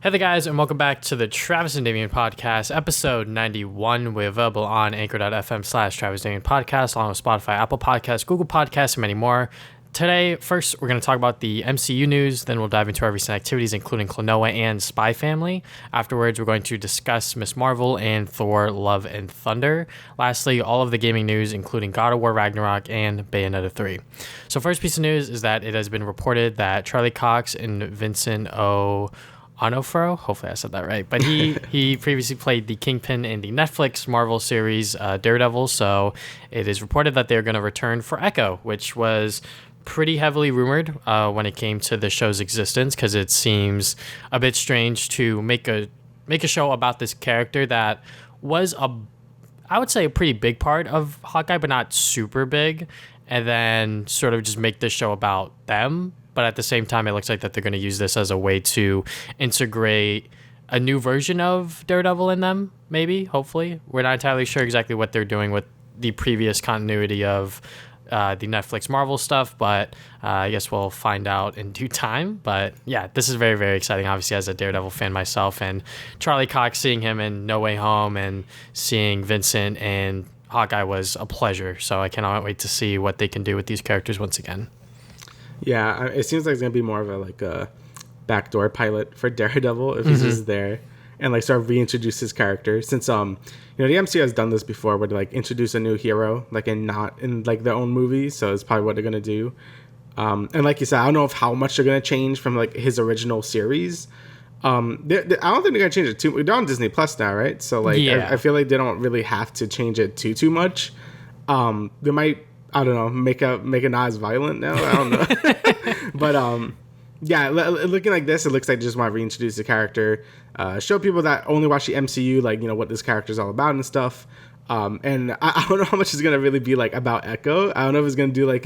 Hey there guys, and welcome back to the Travis and Damian podcast, episode 91. We're available on anchor.fm/Travis Damian podcast, along with Spotify, Apple Podcasts, Google Podcasts, and many more. Today, first, we're going to talk about the MCU news, then we'll dive into our recent activities, including Klonoa and Spy Family. Afterwards, we're going to discuss Ms. Marvel and Thor, Love and Thunder. Lastly, all of the gaming news, including God of War Ragnarok and Bayonetta 3. So first piece of news is that it has been reported that Charlie Cox and Vincent Onofro, hopefully I said that right, but he previously played the Kingpin in the Netflix Marvel series Daredevil, so it is reported that they're going to return for Echo, which was pretty heavily rumored when it came to the show's existence, because it seems a bit strange to make a show about this character that was I would say a pretty big part of Hawkeye, but not super big, and then sort of just make this show about them. But at the same time, it looks like that they're going to use this as a way to integrate a new version of Daredevil in them, maybe, hopefully. We're not entirely sure exactly what they're doing with the previous continuity of the Netflix Marvel stuff, but I guess we'll find out in due time. But yeah, this is very, very exciting, obviously, as a Daredevil fan myself. And Charlie Cox, seeing him in No Way Home and seeing Vincent and Hawkeye was a pleasure. So I cannot wait to see what they can do with these characters once again. Yeah, it seems like it's gonna be more of a backdoor pilot for Daredevil if he's just there and sort of reintroduce his character, since the MCU has done this before where they introduce a new hero and not in their own movie, so it's probably what they're gonna do. And like you said, I don't know how much they're gonna change from his original series. I don't think they're gonna change it too. They're on Disney Plus now, right? So I feel like they don't really have to change it too much. They might, I don't know, make it not as violent now. I don't know. But yeah, looking like this, it looks like they just want to reintroduce the character, show people that only watch the MCU, what this character is all about and stuff. And I don't know how much it's gonna really be about Echo. I don't know if it's gonna do a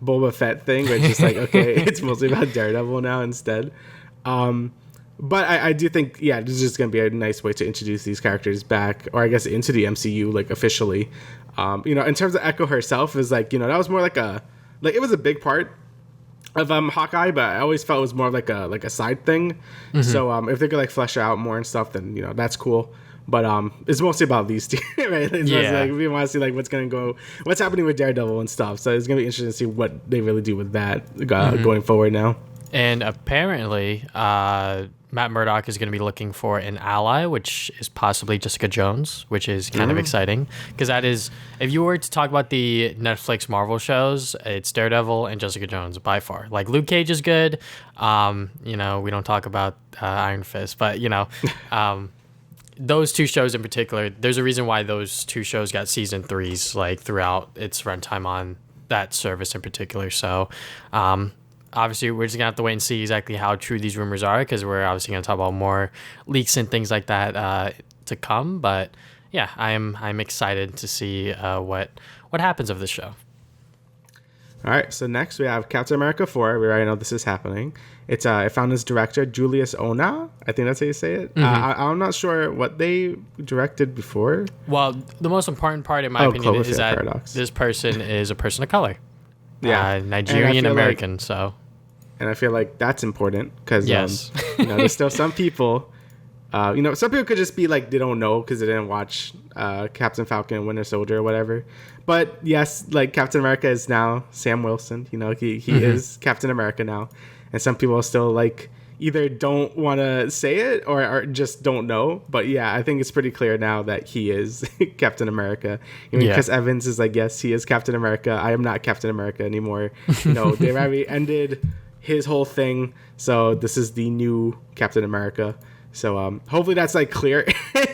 Boba Fett thing where it's just okay, it's mostly about Daredevil now instead. But I do think, yeah, this is just going to be a nice way to introduce these characters back, or I guess into the MCU, officially. In terms of Echo herself, is that was more it was a big part of Hawkeye, but I always felt it was more like a side thing. Mm-hmm. So if they could flesh out more and stuff, then that's cool. But it's mostly about these two, right? We want to see what's happening with Daredevil and stuff. So it's going to be interesting to see what they really do with that going forward now. And apparently, Matt Murdock is going to be looking for an ally, which is possibly Jessica Jones, which is kind of exciting. Because that is, if you were to talk about the Netflix Marvel shows, it's Daredevil and Jessica Jones by far. Luke Cage is good. We don't talk about Iron Fist, but, those two shows in particular, there's a reason why those two shows got season 3s, throughout its runtime on that service in particular. So, obviously, we're just going to have to wait and see exactly how true these rumors are, because we're obviously going to talk about more leaks and things like that to come. But yeah, I'm excited to see what happens of this show. All right, so next we have Captain America 4. We already know this is happening. It found its director, Julius Onah. I think that's how you say it. I'm not sure what they directed before. Well, the most important part, in my opinion, is that this person is a person of color. Yeah, Nigerian American, so... And I feel like that's important because, yes. There's still some people, some people could just be they don't know because they didn't watch Captain Falcon and Winter Soldier or whatever. But yes, Captain America is now Sam Wilson. He is Captain America now. And some people still either don't want to say it or just don't know. But yeah, I think it's pretty clear now that he is Captain America. Chris Evans is yes, he is Captain America. I am not Captain America anymore. They already ended his whole thing, so this is the new Captain America. So hopefully that's clear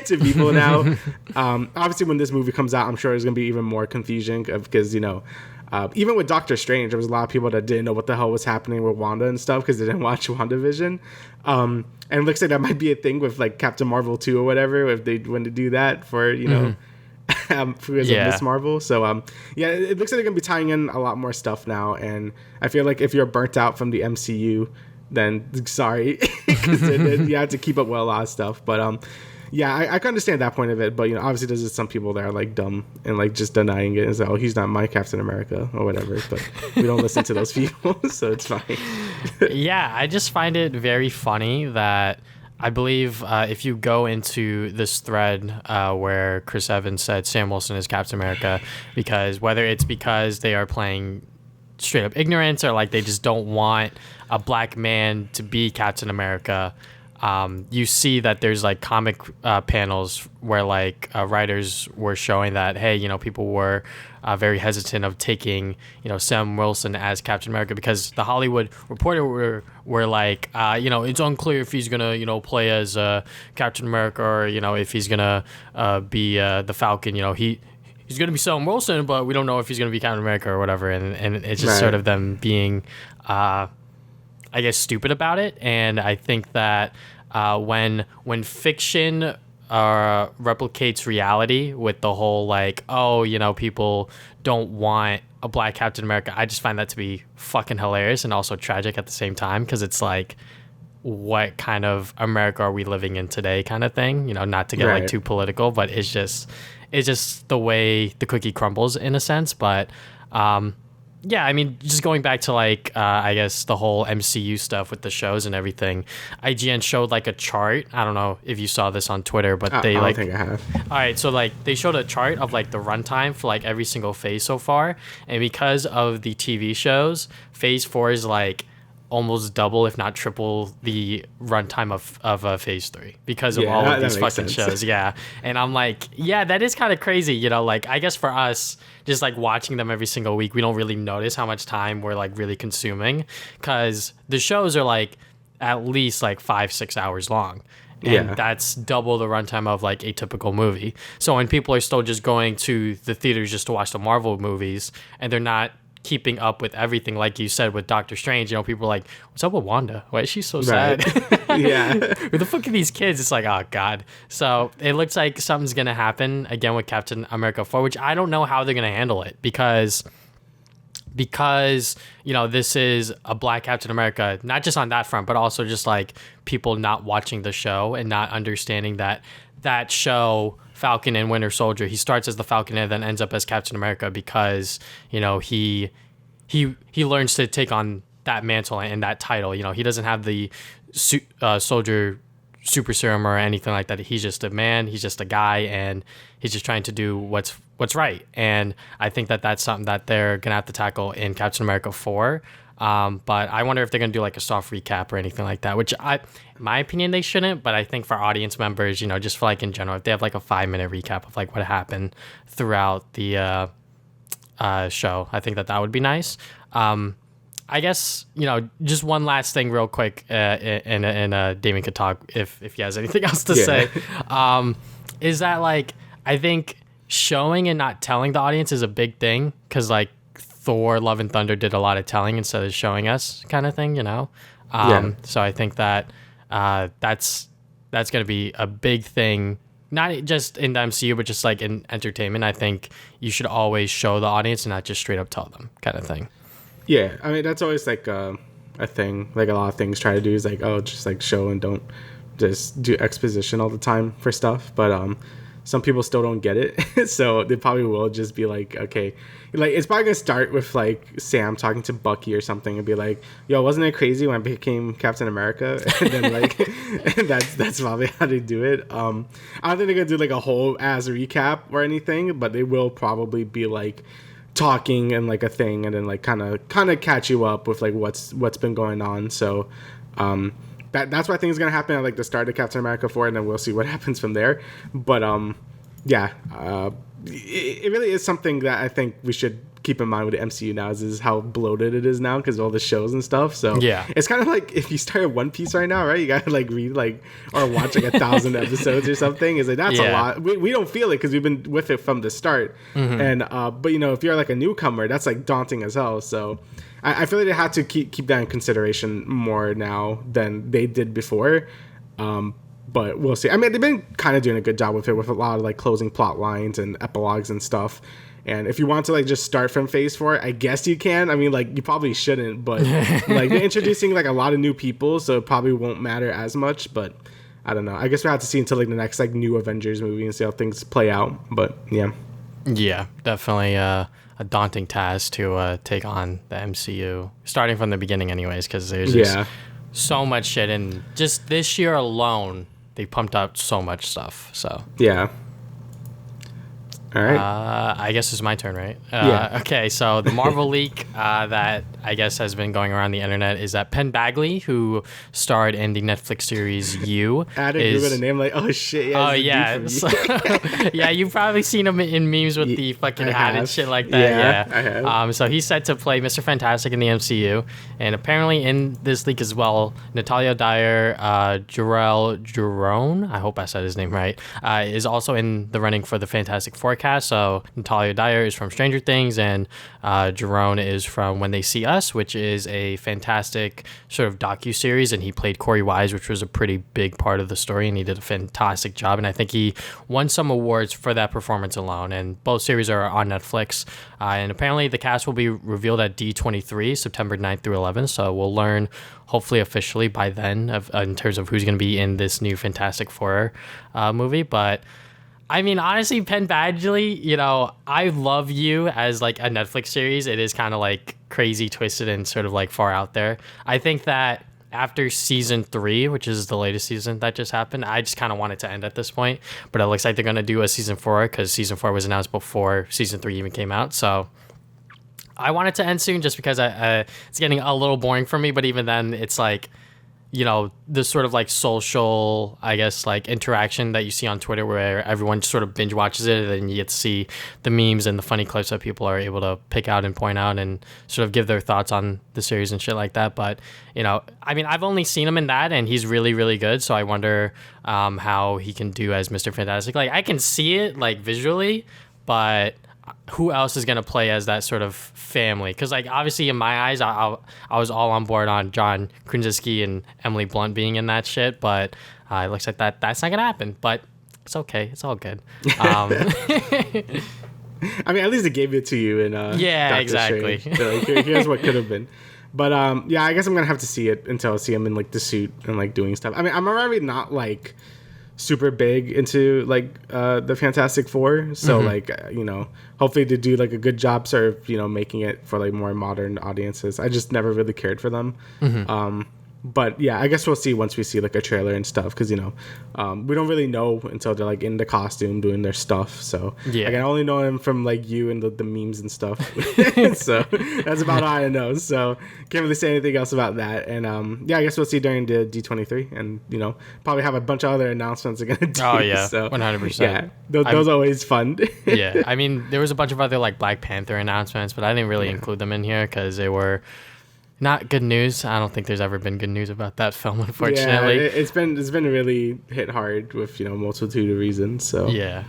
to people now. Obviously, when this movie comes out, I'm sure there's gonna be even more confusion because even with Doctor Strange, there was a lot of people that didn't know what the hell was happening with Wanda and stuff because they didn't watch WandaVision. And it looks like that might be a thing with Captain Marvel 2 or whatever if they want to do that for because of Miss Marvel. So it looks like they're gonna be tying in a lot more stuff now, and I feel like if you're burnt out from the MCU, then sorry, because you have to keep up with a lot of stuff. But I can understand that point of it. But obviously there's just some people that are dumb and just denying it and say, oh, he's not my Captain America or whatever. But we don't listen to those people, so it's fine. Yeah, I just find it very funny that I believe if you go into this thread where Chris Evans said Sam Wilson is Captain America, because whether it's because they are playing straight up ignorance or like they just don't want a black man to be Captain America, you see that there's like comic panels where like writers were showing that, hey, you know, people were very hesitant of taking, you know, Sam Wilson as Captain America because the Hollywood Reporter were like, you know, it's unclear if he's gonna, you know, play as Captain America or, you know, if he's gonna be the Falcon. You know, he's gonna be Sam Wilson, but we don't know if he's gonna be Captain America or whatever. And it's just sort of them being, I guess, stupid about it. And I think that when fiction replicates reality with the whole like, oh, you know, people don't want a black Captain America, I just find that to be fucking hilarious and also tragic at the same time, because it's like, what kind of America are we living in today, kind of thing, you know, not to get like too political, but it's just the way the cookie crumbles in a sense. But yeah, I mean, just going back to like, I guess the whole MCU stuff with the shows and everything, IGN showed like a chart. I don't know if you saw this on Twitter, but they I don't think I have. All right, so like they showed a chart of like the runtime for like every single phase so far, and because of the TV shows, Phase 4 is like almost double, if not triple, the runtime of Phase 3 because of all of these fucking shows. Yeah, and I'm like, yeah, that is kind of crazy, you know. Like, I guess for us, just like watching them every single week, we don't really notice how much time we're like really consuming, because the shows are like at least like 5-6 hours long. And that's double the runtime of like a typical movie. So when people are still just going to the theaters just to watch the Marvel movies, and they're not keeping up with everything, like you said with Doctor Strange, you know, people are like, what's up with Wanda? Why is she so sad? Yeah. Who the fuck are these kids? It's like, oh god. So it looks like something's gonna happen again with Captain America 4, which I don't know how they're gonna handle it, because you know, this is a black Captain America, not just on that front, but also just like people not watching the show and not understanding that show, Falcon and Winter Soldier, he starts as the Falcon and then ends up as Captain America because, you know, he learns to take on that mantle and that title. You know, he doesn't have the soldier super serum or anything like that. He's just a man, he's just a guy, and he's just trying to do what's right. And I think that that's something that they're gonna have to tackle in Captain America 4. But I wonder if they're gonna do like a soft recap or anything like that, which in my opinion they shouldn't, but I think for audience members, you know, just for like in general, if they have like a 5-minute recap of like what happened throughout the show, I think that would be nice. I guess, you know, just one last thing real quick, and Damian could talk if he has anything else to say, is that like, I think showing and not telling the audience is a big thing, because like Thor Love and Thunder did a lot of telling instead of showing us, kind of thing, you know. So I think that that's going to be a big thing, not just in the MCU, but just like in entertainment. I think you should always show the audience and not just straight up tell them, kind of thing. Yeah, I mean, that's always like a thing, like a lot of things try to do is like, oh, just like show and don't just do exposition all the time for stuff. But some people still don't get it. So they probably will just be like, okay, like it's probably gonna start with like Sam talking to Bucky or something and be like, yo, wasn't it crazy when I became Captain America? And then like, and that's probably how they do it. I don't think they're gonna do like a whole ass recap or anything, but they will probably be like talking and like a thing, and then like kind of catch you up with like what's been going on. So that's what I think is gonna happen at like the start of Captain America 4, and then we'll see what happens from there. But it really is something that I think we should keep in mind with the MCU now is how bloated it is now because of all the shows and stuff. So yeah, it's kind of like if you started One Piece right now, right? You gotta like read like or watch like 1,000 episodes or something. Is like that's a lot. We don't feel it because we've been with it from the start. Mm-hmm. And but you know, if you're like a newcomer, that's like daunting as hell. So I feel like they have to keep that in consideration more now than they did before. But we'll see. I mean, they've been kind of doing a good job with it, with a lot of like closing plot lines and epilogues and stuff. And if you want to like just start from Phase 4, I guess you can. I mean, like you probably shouldn't, but like they're introducing like a lot of new people, so it probably won't matter as much. But I don't know. I guess we have to see until like the next like new Avengers movie and see how things play out. But yeah, definitely a daunting task to take on the MCU, starting from the beginning, anyways, because there's just so much shit, and just this year alone, they pumped out so much stuff. So yeah. All right. I guess it's my turn, right? Yeah. Okay, so the Marvel leak that I guess has been going around the internet is that Penn Badgley, who starred in the Netflix series You, I didn't give it a name. Like, oh shit. Yeah, oh yeah, so, yeah. You've probably seen him in memes with the fucking hat and shit like that. Yeah, I have. So he's set to play Mr. Fantastic in the MCU, and apparently in this leak as well, Natalia Dyer, Jarrell Jerome, I hope I said his name right, is also in the running for the Fantastic Four cast. So Natalia Dyer is from Stranger Things, and Jerome is from When They See Us, which is a fantastic sort of docu-series, and he played Corey Wise, which was a pretty big part of the story, and he did a fantastic job, and I think he won some awards for that performance alone, and both series are on Netflix, and apparently the cast will be revealed at D23, September 9th through 11th, so we'll learn hopefully officially by then in terms of who's going to be in this new Fantastic Four movie. But I mean, honestly, Penn Badgley, you know, I love You as like a Netflix series. It is kind of like crazy, twisted, and sort of like far out there. I think that after season 3, which is the latest season that just happened, I just kind of want it to end at this point. But it looks like they're going to do a season 4 because season 4 was announced before season 3 even came out. So I want it to end soon just because it's getting a little boring for me. But even then, it's like, you know, the sort of like social, I guess, like interaction that you see on Twitter where everyone sort of binge watches it, and then you get to see the memes and the funny clips that people are able to pick out and point out and sort of give their thoughts on the series and shit like that. But, you know, I mean, I've only seen him in that, and he's really, really good. So I wonder how he can do as Mr. Fantastic. Like, I can see it like visually, but who else is going to play as that sort of family? Because, like, obviously in my eyes, I was all on board on John Krasinski and Emily Blunt being in that shit, but it looks like that's not going to happen. But it's okay. It's all good. I mean, at least it gave it to you in yeah, Doctor exactly. Strange. So, like, here's what could have been. But yeah, I guess I'm going to have to see it until I see him in like the suit and like doing stuff. I mean, I'm already not like super big into like the Fantastic Four, so like you know, hopefully they do like a good job sort of, you know, making it for like more modern audiences. I just never really cared for them. But yeah, I guess we'll see once we see like a trailer and stuff, because, you know, we don't really know until they're like in the costume doing their stuff. So yeah, like, I only know him from like You and the memes and stuff. So that's about all I know. So can't really say anything else about that. And yeah, I guess we'll see during the D23, and, you know, probably have a bunch of other announcements they're gonna do. Oh yeah, so 100%. Yeah, those are always fun. Yeah, I mean, there was a bunch of other like Black Panther announcements, but I didn't really include them in here because they were not good news. I don't think there's ever been good news about that film, unfortunately. Yeah, it's been really hit hard with, you know, multitude of reasons. So yeah,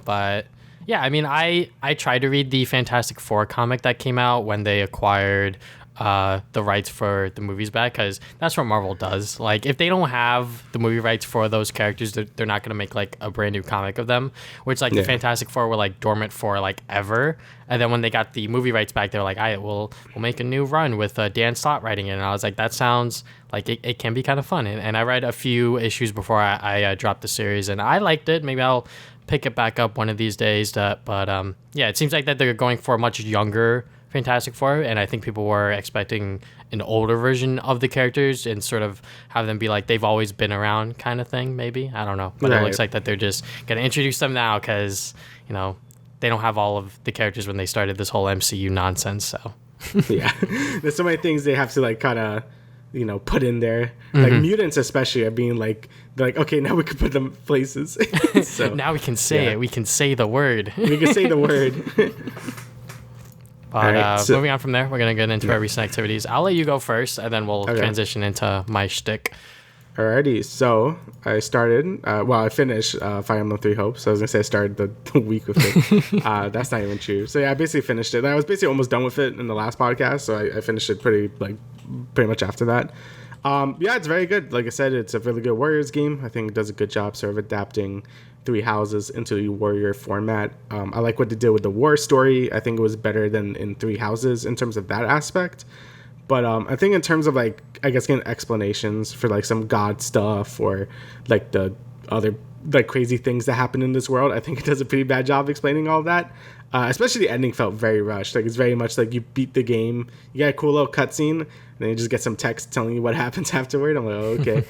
but yeah, I mean, I tried to read the Fantastic Four comic that came out when they acquired the rights for the movies back, because that's what Marvel does. Like, if they don't have the movie rights for those characters, they're not going to make like a brand new comic of them, which like the Fantastic Four were like dormant for like ever. And then when they got the movie rights back, they were like, we'll make a new run with Dan Slott writing it. And I was like, that sounds like it can be kind of fun. And I read a few issues before I dropped the series, and I liked it. Maybe I'll pick it back up one of these days. But yeah, it seems like that they're going for a much younger Fantastic Four, and I think people were expecting an older version of the characters and sort of have them be like they've always been around kind of thing, maybe. I don't know. But It looks like that they're just going to introduce them now because, you know, they don't have all of the characters when they started this whole MCU nonsense. So yeah, there's so many things they have to like kind of, you know, put in there. Like mutants especially are being like, they're like, okay, now we can put them places. So now we can say it. We can say the word. We can say the word. But right, so moving on from there, we're going to get into our recent activities. I'll let you go first, and then we'll transition into my shtick. Alrighty, so I started, I finished Fire Emblem 3 Hopes. So I was going to say I started the week with it. That's not even true. So yeah, I basically finished it. I was basically almost done with it in the last podcast, so I finished it pretty much after that. Yeah, it's very good. Like I said, it's a really good Warriors game. I think it does a good job sort of adapting Three Houses into the Warrior format. I like what they did with the war story. I think it was better than in Three Houses in terms of that aspect. But I think in terms of like, I guess, getting explanations for like some god stuff or like the other like crazy things that happen in this world, I think it does a pretty bad job explaining all of that. Especially the ending felt very rushed. Like it's very much like you beat the game, you get a cool little cutscene, and then you just get some text telling you what happens afterward. I'm like, oh, okay.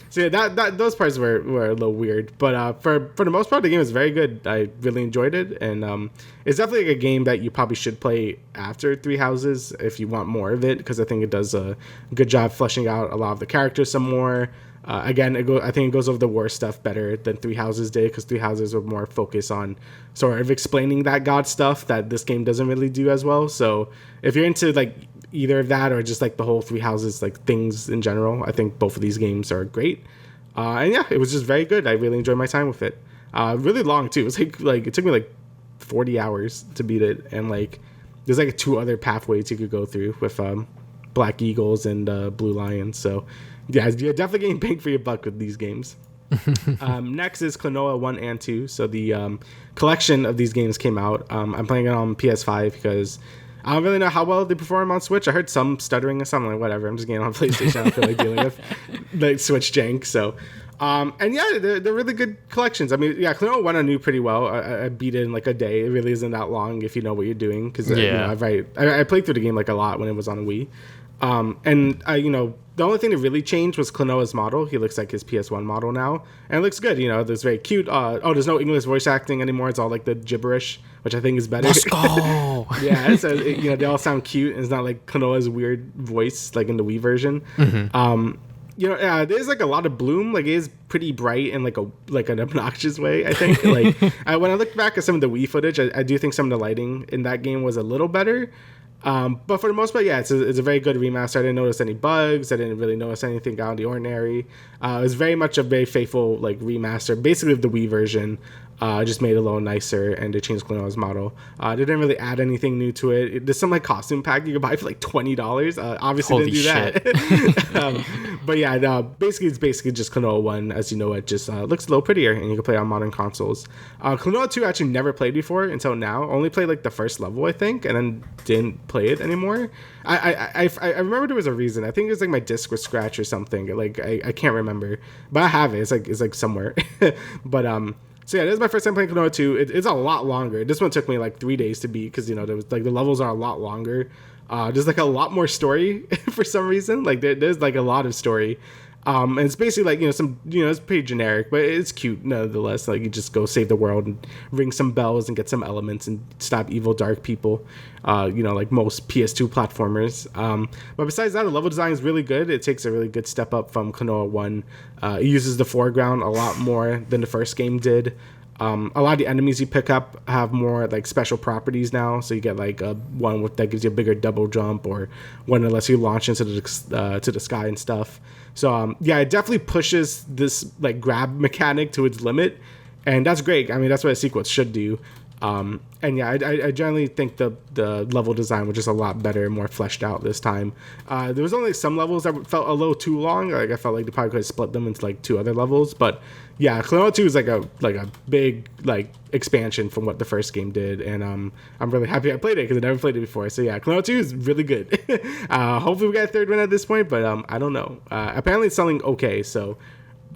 So yeah, that those parts were a little weird, but for the most part, the game is very good. I really enjoyed it, and it's definitely like a game that you probably should play after Three Houses if you want more of it, because I think it does a good job fleshing out a lot of the characters some more. Again, I think it goes over the war stuff better than Three Houses did, because Three Houses were more focused on sort of explaining that god stuff that this game doesn't really do as well. So if you're into like either of that or just like the whole Three Houses like things in general, I think both of these games are great. And yeah, it was just very good. I really enjoyed my time with it. Really long too. It was like it took me like 40 hours to beat it, and like there's like 2 other pathways you could go through with Black Eagles and Blue Lions. So yeah, you're definitely getting bang for your buck with these games. Next is Klonoa 1 and 2. So the collection of these games came out. I'm playing it on PS5 because I don't really know how well they perform on Switch. I heard some stuttering or something. Like, whatever, I'm just getting on PlayStation. I don't feel like dealing with like Switch jank. So and yeah, they're really good collections. I mean, yeah, Klonoa 1 I knew pretty well. I beat it in like a day. It really isn't that long if you know what you're doing, because you know, I played through the game like a lot when it was on Wii. And you know, the only thing that really changed was Klonoa's model. He looks like his PS1 model now, and it looks good. You know, there's very cute. There's no English voice acting anymore. It's all like the gibberish, which I think is better. Let's go. Yeah, so you know, they all sound cute, and it's not like Klonoa's weird voice like in the Wii version. You know, there's like a lot of bloom. Like it is pretty bright in like an obnoxious way, I think. Like when I look back at some of the Wii footage, I do think some of the lighting in that game was a little better. But for the most part, yeah, it's a very good remaster. I didn't notice any bugs. I didn't really notice anything out of the ordinary. It was very much a very faithful like remaster, basically of the Wii version. Just made it a little nicer, and they changed Klonoa's model. They didn't really add anything new to it. There's some like costume pack you can buy for like $20. Obviously Holy didn't do that. But yeah, basically it's basically just Klonoa 1 as you know it. Just looks a little prettier, and you can play on modern consoles. Klonoa 2 I actually never played before until now. Only played like the first level, I think, and then didn't play it anymore. I remember there was a reason. I think it was like my disc was scratched or something. Like I can't remember, but I have it. It's like somewhere. But so yeah, this is my first time playing Klonoa 2. It's a lot longer. This one took me like 3 days to beat, because you know there was like the levels are a lot longer. There's like a lot more story for some reason. Like there's like a lot of story. And it's basically like, it's pretty generic, but it's cute nonetheless. Like you just go save the world and ring some bells and get some elements and stop evil dark people. Like most PS2 platformers. But besides that, the level design is really good. It takes a really good step up from Klonoa 1. It uses the foreground a lot more than the first game did. A lot of the enemies you pick up have more like special properties now. So you get like one that gives you a bigger double jump, or one that lets you launch into the sky and stuff. So yeah, it definitely pushes this like grab mechanic to its limit, and that's great. I mean, that's what a sequel should do. And yeah, I generally think the level design was just a lot better and more fleshed out this time. There was only some levels that felt a little too long. Like I felt like they probably could have split them into like 2 other levels. But yeah, Klonoa 2 is like a big like expansion from what the first game did, and I'm really happy I played it because I never played it before. So yeah, Klonoa 2 is really good. Hopefully we get a 3rd one at this point, but I don't know. Apparently it's selling okay, so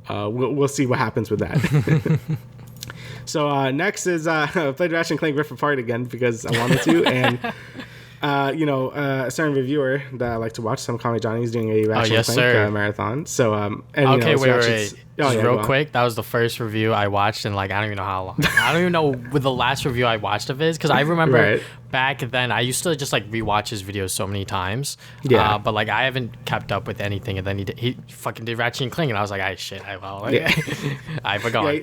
we'll see what happens with that. So next is I played Ratchet and Clank Rift Apart again because I wanted to, and a certain reviewer that I like to watch, some Kami Johnny, is doing a Ratchet and Clank marathon. So okay, wait. Real quick, that was the first review I watched in like I don't even know how long. I don't even know what the last review I watched of his, because I remember back then I used to just like rewatch his videos so many times. Yeah. But like I haven't kept up with anything, and then he fucking did Ratchet and Clank, and I was like, I forgot.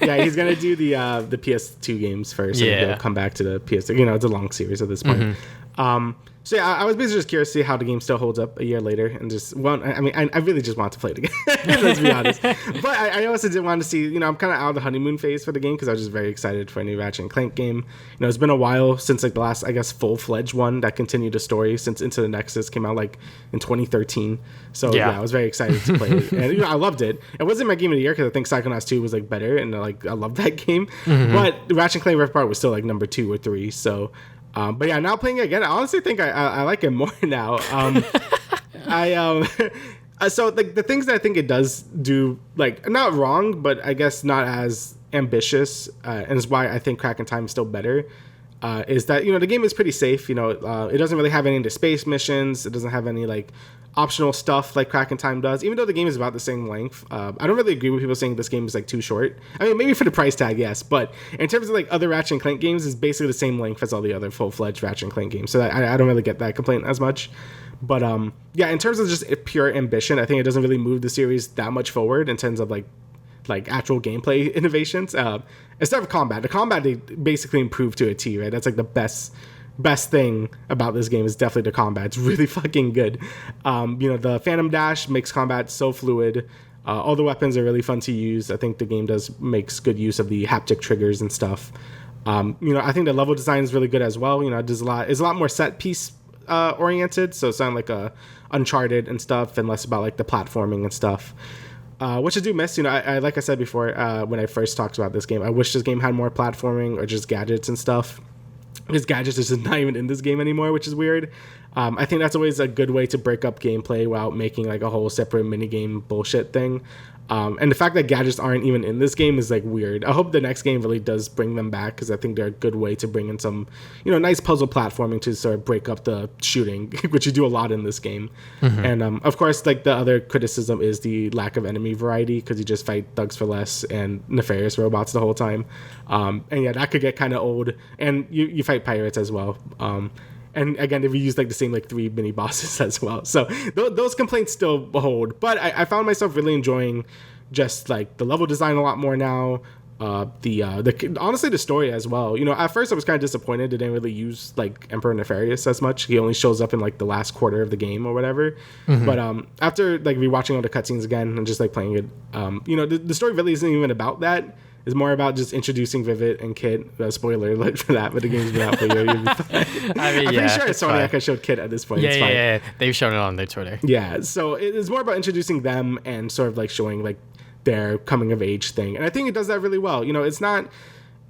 Yeah, he's gonna do the PS2 games first, and he'll come back to the PS. It's a long series at this point. So yeah, I was basically just curious to see how the game still holds up a year later, and I really just want to play it again. Let's be honest. But I also did want to see, I'm kind of out of the honeymoon phase for the game, because I was just very excited for a new Ratchet and Clank game. It's been a while since like the last, I guess, full-fledged one that continued the story, since Into the Nexus came out like in 2013. So yeah, I was very excited to play it, and I loved it. It wasn't my game of the year because I think Psychonauts 2 was like better, and like I loved that game. But Ratchet and Clank Rift Apart was still like number 2 or 3. So. But yeah, now playing it again, I honestly think I like it more now. So like the things that I think it does do, like not wrong, but I guess not as ambitious, and is why I think Crack in Time is still better. is that, the game is pretty safe. It doesn't really have any into space missions. It doesn't have any like optional stuff like Crack in Time does, even though the game is about the same length. I don't really agree with people saying this game is like too short. I mean, maybe for the price tag, yes, but in terms of like other Ratchet and Clank games, it's basically the same length as all the other full-fledged Ratchet and Clank games. So I don't really get that complaint as much. But yeah, in terms of just pure ambition, I think it doesn't really move the series that much forward in terms of like actual gameplay innovations. Instead of combat, the combat they basically improved to a T, right? That's like the best thing about this game is definitely the combat. It's really fucking good. The Phantom Dash makes combat so fluid. All the weapons are really fun to use. I think the game makes good use of the haptic triggers and stuff. I think the level design is really good as well. It's a lot more set piece oriented, so it's not like Uncharted and stuff, and less about like the platforming and stuff. Which I do miss. I like I said before, when I first talked about this game, I wish this game had more platforming or just gadgets and stuff. Because gadgets is just not even in this game anymore, which is weird. I think that's always a good way to break up gameplay without making like a whole separate minigame bullshit thing. And the fact that gadgets aren't even in this game is like weird. I hope the next game really does bring them back, because I think they're a good way to bring in some, nice puzzle platforming to sort of break up the shooting, which you do a lot in this game. Mm-hmm. And of course, like the other criticism is the lack of enemy variety, because you just fight thugs for less and nefarious robots the whole time. And yeah, that could get kind of old. And you fight pirates as well. And again, if you use like the same like 3 mini bosses as well, so those complaints still hold. But I found myself really enjoying just like the level design a lot more now. Honestly, the story as well. At first I was kind of disappointed they didn't really use like Emperor Nefarious as much. He only shows up in like the last quarter of the game or whatever. Mm-hmm. But after like rewatching all the cutscenes again and just like playing it, the story really isn't even about that. It's more about just introducing Vivid and Kit. Spoiler alert for that, but the game's been out for a year. I'm pretty sure it's Sony I showed Kit at this point. Yeah. They've shown it on their Twitter. Yeah, so it's more about introducing them and sort of like showing like their coming of age thing. And I think it does that really well. It's not...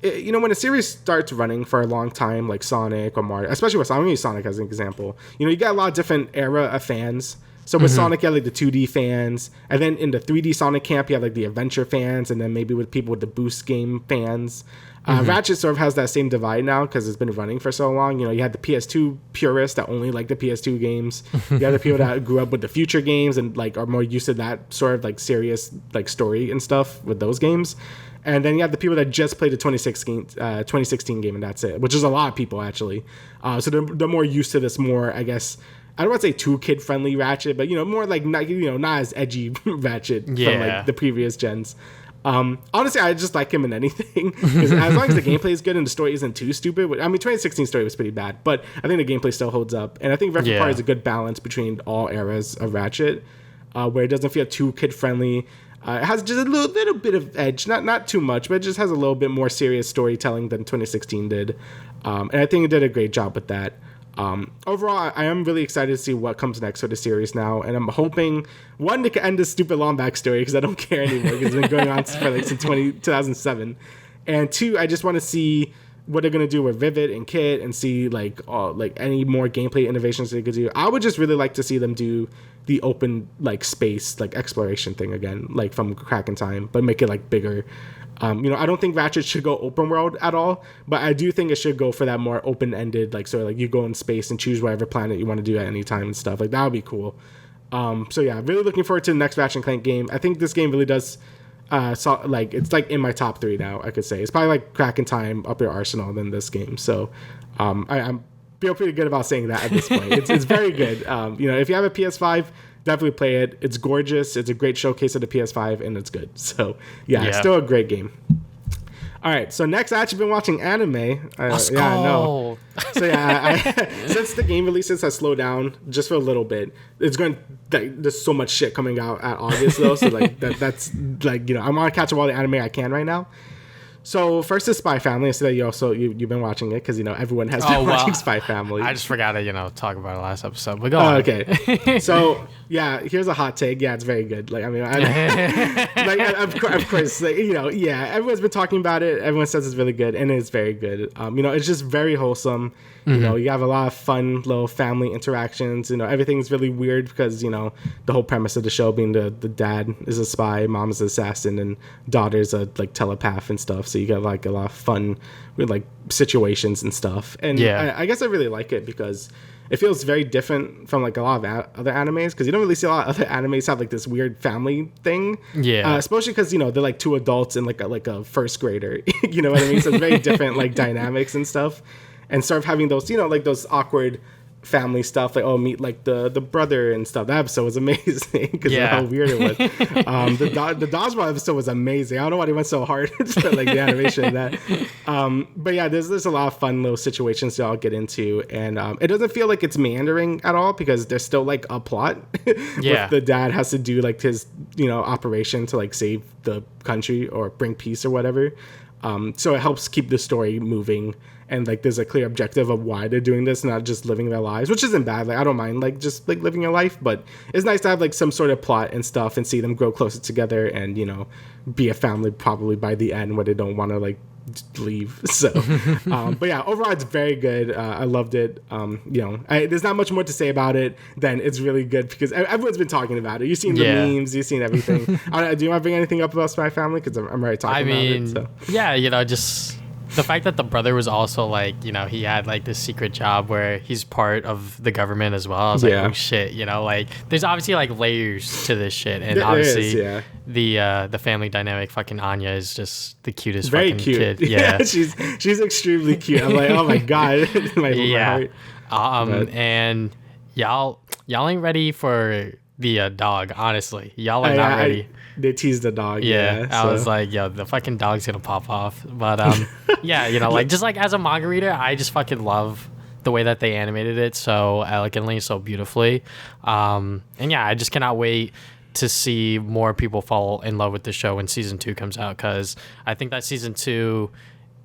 when a series starts running for a long time, like Sonic or Mario, especially with Sonic, I'm going to use Sonic as an example. You get a lot of different era of fans. So with Sonic, you have like the 2D fans, and then in the 3D Sonic camp, you have like the adventure fans, and then maybe with people with the boost game fans. Ratchet sort of has that same divide now because it's been running for so long. You had the PS2 purists that only like the PS2 games. You have the people that grew up with the future games and like are more used to that sort of like serious like story and stuff with those games. And then you have the people that just played the 2016 game and that's it, which is a lot of people actually. So they're more used to this more, I guess, I don't want to say too kid-friendly Ratchet, but, more like, not as edgy Ratchet from, like, the previous gens. Honestly, I just like him in anything. As long as the gameplay is good and the story isn't too stupid. I mean, 2016 story was pretty bad, but I think the gameplay still holds up. And I think Reverie is a good balance between all eras of Ratchet, where it doesn't feel too kid-friendly. It has just a little bit of edge, not too much, but it just has a little bit more serious storytelling than 2016 did. And I think it did a great job with that. Overall, I am really excited to see what comes next for the series now, and I'm hoping, one, they can end this stupid long backstory, because I don't care anymore, because it's been going on for like since 2007, and two, I just want to see what they're going to do with Vivid and Kit, and see like any more gameplay innovations they could do. I would just really like to see them do the open like space like exploration thing again, like from Crack in Time, but make it like bigger. I don't think Ratchet should go open world at all, but I do think it should go for that more open-ended, like sort of like you go in space and choose whatever planet you want to do at any time and stuff. Like that would be cool. So yeah, really looking forward to the next Ratchet and Clank game. I think this game really does, it's like in my top 3 now. I could say it's probably like Crack in Time up your arsenal than this game. So I feel pretty good about saying that at this point. It's very good. If you have a PS5. Definitely play it. It's gorgeous. It's a great showcase of the PS5, and it's good. So, yeah. It's still a great game. All right, so next, I actually been watching anime. Let's go. I know. So, since the game releases has slowed down just for a little bit, there's so much shit coming out at August, though. So, that's, I'm on to catch up all the anime I can right now. So first is Spy Family. I see that you've been watching it because everyone has been watching Spy Family. I just forgot to talk about it last episode. But go on. Okay. So yeah, here's a hot take. Yeah, it's very good. Of course, everyone's been talking about it. Everyone says it's really good, and it's very good. It's just very wholesome. You have a lot of fun little family interactions. Everything's really weird because the whole premise of the show being the dad is a spy, mom is an assassin, and daughter's a telepath and stuff. So you get like a lot of fun with like situations and stuff. And I guess I really like it because it feels very different from like a lot of other animes, because you don't really see a lot of other animes have like this weird family thing. Especially because, you know, they're like two adults and like a first grader. You know what I mean? So it's very different like dynamics and stuff. And sort of having those, you know, like those awkward family stuff, like, oh, meet like the brother and stuff. That episode was amazing because of how weird it was. The dodgeball episode was amazing. I don't know why they went so hard for like the animation of that. But yeah, there's a lot of fun little situations to all get into, and it doesn't feel like it's meandering at all, because there's still like a plot. With the dad has to do like his, you know, operation to like save the country or bring peace or whatever. So it helps keep the story moving, and like there's a clear objective of why they're doing this, not just living their lives, which isn't bad. Like I don't mind like just like living your life, but it's nice to have like some sort of plot and stuff and see them grow closer together and, you know, be a family probably by the end where they don't want to like leave. So but yeah, overall it's very good. I loved it. You know, there's not much more to say about it than it's really good because everyone's been talking about it. You've seen the memes, you've seen everything. Do you want to bring anything up about Spy Family? Because I'm already talking about it. So. Yeah, you know, just the fact that the brother was also like, you know, he had like this secret job where he's part of the government as well. I was like, oh shit, you know, like there's obviously like layers to this shit, and obviously the family dynamic. Fucking Anya is just the cutest very fucking cute kid. Yeah, she's extremely cute. I'm like, oh my god, my heart. And y'all ain't ready for the dog. Honestly, y'all are not ready. They teased the dog. I was like, yo, the fucking dog's gonna pop off. But yeah, you know, like just like as a manga reader, I just fucking love the way that they animated it so elegantly, so beautifully. And yeah, I just cannot wait to see more people fall in love with the show when season 2 comes out, because I think that season 2,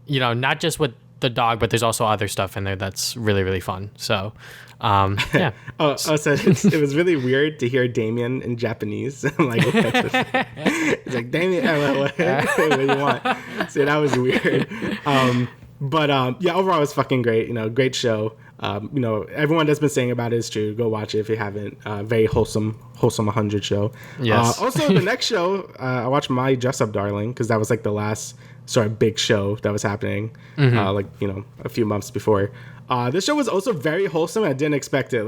you know, not just with the dog, but there's also other stuff in there that's really, really fun. So yeah. So it was really weird to hear Damian in Japanese. I'm like, it's like Damian, what do you want? So that was weird. But yeah, overall it was fucking great. You know, great show. You know, everyone that's been saying about it is true. Go watch it if you haven't. Very wholesome 100 show. Yes. Also, the next show, I watched My Dress Up Darling, because that was like the last sort of big show that was happening, like, you know, a few months before. This show was also very wholesome. I didn't expect it.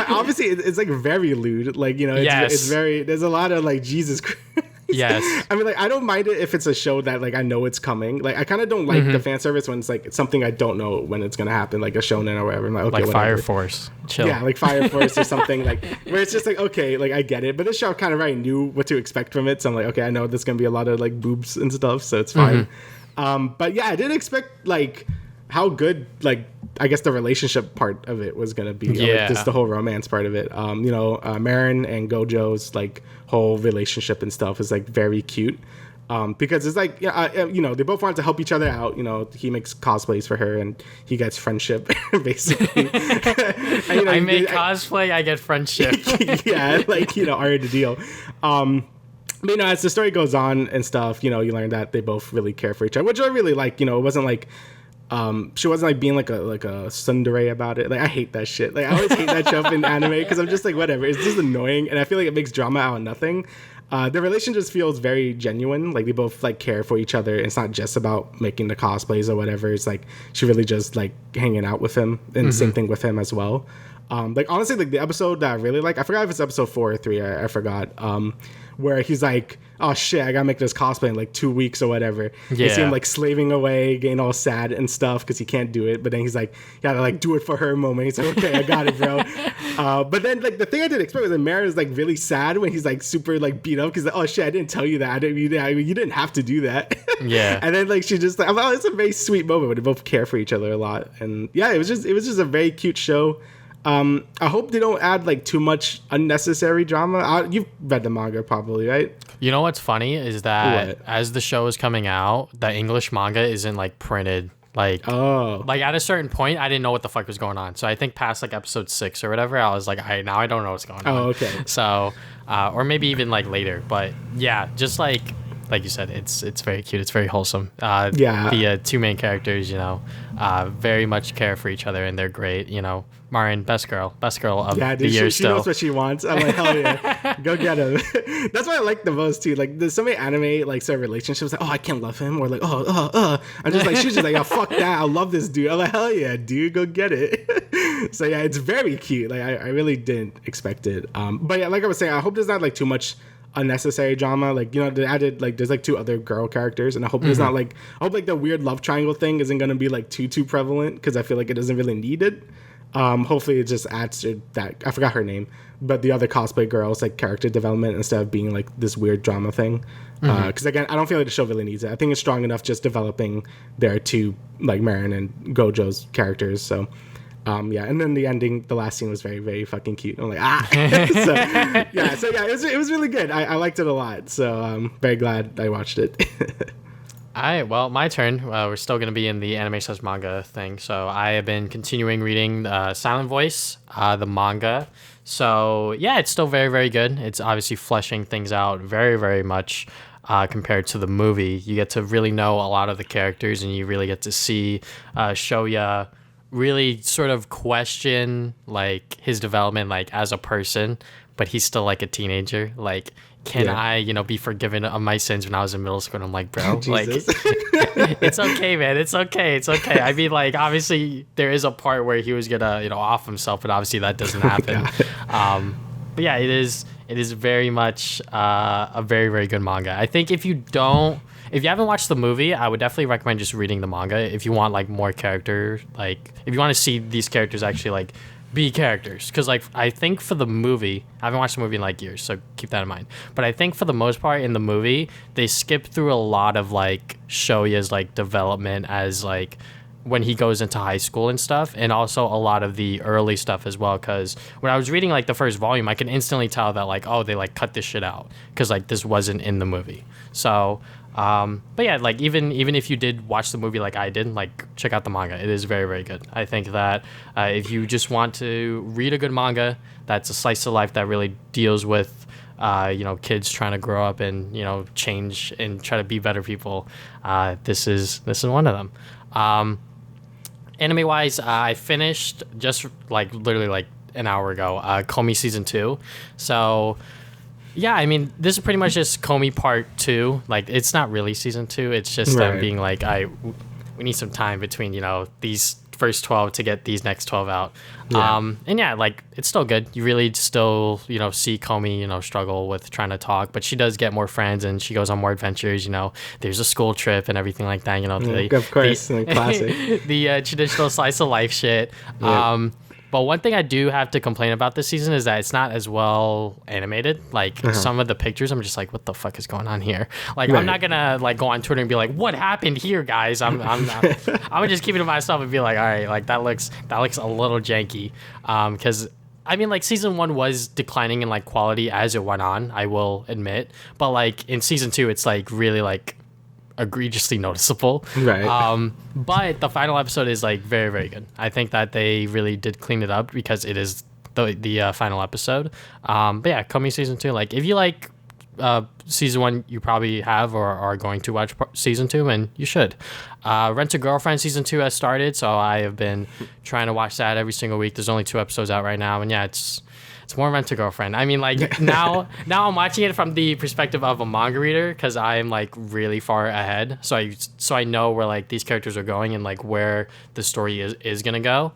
Obviously it's like very lewd. Like, you know, it's very, there's a lot of like Jesus Christ. Yes. I mean, like, I don't mind it if it's a show that like I know it's coming. Like, I kind of don't like the fan service when it's like it's something I don't know when it's gonna happen, like a shonen or whatever. I'm like, okay, like whatever. Fire Force. Chill. Yeah, like Fire Force or something, like where it's just like, okay, like I get it. But this show kind of already knew what to expect from it, so I'm like, okay, I know there's gonna be a lot of like boobs and stuff, so it's fine. But yeah, I didn't expect like how good, like, I guess the relationship part of it was gonna be, like, just the whole romance part of it. You know, Marin and Gojo's like whole relationship and stuff is like very cute, because it's like, you know, they both wanted to help each other out. You know, he makes cosplays for her and he gets friendship, basically. And, you know, I make cosplay, I get friendship. Yeah, like, you know, are the deal. But, you know, as the story goes on and stuff, you know, you learn that they both really care for each other, which I really like. You know, it wasn't like she wasn't like being like a tsundere about it. Like, I hate that shit. Like, I always hate that trope in anime because I'm just like, whatever. It's just annoying, and I feel like it makes drama out of nothing. The relation just feels very genuine. Like, they both like care for each other. It's not just about making the cosplays or whatever. It's like she really just like hanging out with him, and same thing with him as well. Like, honestly, like the episode that I really like, I forgot if it's episode 4 or 3. I forgot. Where he's like, oh shit, I gotta make this cosplay in like 2 weeks or whatever. You see him like slaving away, getting all sad and stuff because he can't do it. But then he's like, yeah, like do it for her moment. He's like, okay, I got it, bro. But then like the thing I didn't expect was that Mara is like really sad when he's like super like beat up because like, oh shit, I didn't tell you that. You didn't have to do that. Yeah. And then like she just like, oh, it's a very sweet moment where they both care for each other a lot. And yeah, it was just a very cute show. I hope they don't add like too much unnecessary drama. You've read the manga probably, right? You know what's funny is that as the show is coming out, the English manga isn't like printed. Like, like at a certain point, I didn't know what the fuck was going on. So I think past like episode 6 or whatever, I was like, now I don't know what's going on. Oh, okay. So, or maybe even like later. But yeah, just like like you said, it's very cute. It's very wholesome. Yeah. The two main characters, very much care for each other, and they're great. Marin, best girl of yeah, dude, the year. She knows what she wants. I'm like, hell yeah, go get him. That's what I like the most too. Like, there's so many anime like sort of relationships. Like, oh, I can't love him, or like, I'm just like, she's just like, oh, fuck that, I love this dude. I'm like, hell yeah, dude, go get it. So yeah, it's very cute. Like, I really didn't expect it. But yeah, like I was saying, I hope there's not like too much unnecessary drama. Like, they added like there's like two other girl characters, and I hope there's not like the weird love triangle thing isn't gonna be like too prevalent, because I feel like it doesn't really need it. Hopefully it just adds to that. I forgot her name, but the other cosplay girl's like character development instead of being like this weird drama thing. Because again, I don't feel like the show really needs it. I think it's strong enough just developing their two, like Marin and Gojo's characters. So yeah, and then the ending, the last scene was very, very fucking cute. I'm like, so yeah, it was really good. I liked it a lot. So I'm very glad I watched it. All right, well, my turn. We're still going to be in the anime/manga thing. So I have been continuing reading Silent Voice, the manga. So yeah, it's still very, very good. It's obviously fleshing things out very, very much compared to the movie. You get to really know a lot of the characters, and you really get to see Shoya really sort of question like his development like as a person, but he's still like a teenager. Like, can I, be forgiven of my sins when I was in middle school? And I'm like, bro, like, it's okay, man. It's okay. I mean, like, obviously there is a part where he was gonna, off himself, but obviously that doesn't happen. But yeah, it is very much a very, very good manga. I think if you haven't watched the movie, I would definitely recommend just reading the manga if you want like more character, like if you want to see these characters actually like be characters. Because like I think for the movie, I haven't watched the movie in like years, so keep that in mind. But I think for the most part in the movie, they skip through a lot of like Shoya's like development as like when he goes into high school and stuff, and also a lot of the early stuff as well. Because when I was reading like the first volume, I can instantly tell that like, oh, they like cut this shit out because like this wasn't in the movie. So but yeah, like even if you did watch the movie like I did, like check out the manga. It is very, very good. I think that if you just want to read a good manga that's a slice of life that really deals with kids trying to grow up and change and try to be better people, this is one of them. Anime wise, I finished just like literally like an hour ago Komi season 2. So yeah, I mean, this is pretty much just Komi part 2. Like, it's not really season 2. It's just them being like, we need some time between, these first 12 to get these next 12 out. Yeah. And yeah, like, it's still good. You really still, see Komi, struggle with trying to talk, but she does get more friends and she goes on more adventures. There's a school trip and everything like that. Of course, classic. The traditional slice of life shit. Yep. But one thing I do have to complain about this season is that it's not as well animated. Like some of the pictures, I'm just like, what the fuck is going on here? Like, I'm not gonna like go on Twitter and be like, what happened here, guys? I'm gonna just keep it to myself and be like, all right, like that looks a little janky. Because I mean, like season 1 was declining in like quality as it went on, I will admit. But like in season 2, it's like really like egregiously noticeable. Right. But the final episode is like very, very good. I think that they really did clean it up because it is the final episode. But yeah, Komi season 2. Like if you like season 1, you probably have or are going to watch season 2, and you should. Rent a Girlfriend season 2 has started, so I have been trying to watch that every single week. There's only 2 episodes out right now, and yeah, it's more Rent a Girlfriend. I mean, like now I'm watching it from the perspective of a manga reader because I'm like really far ahead. So I know where like these characters are going and like where the story is gonna go.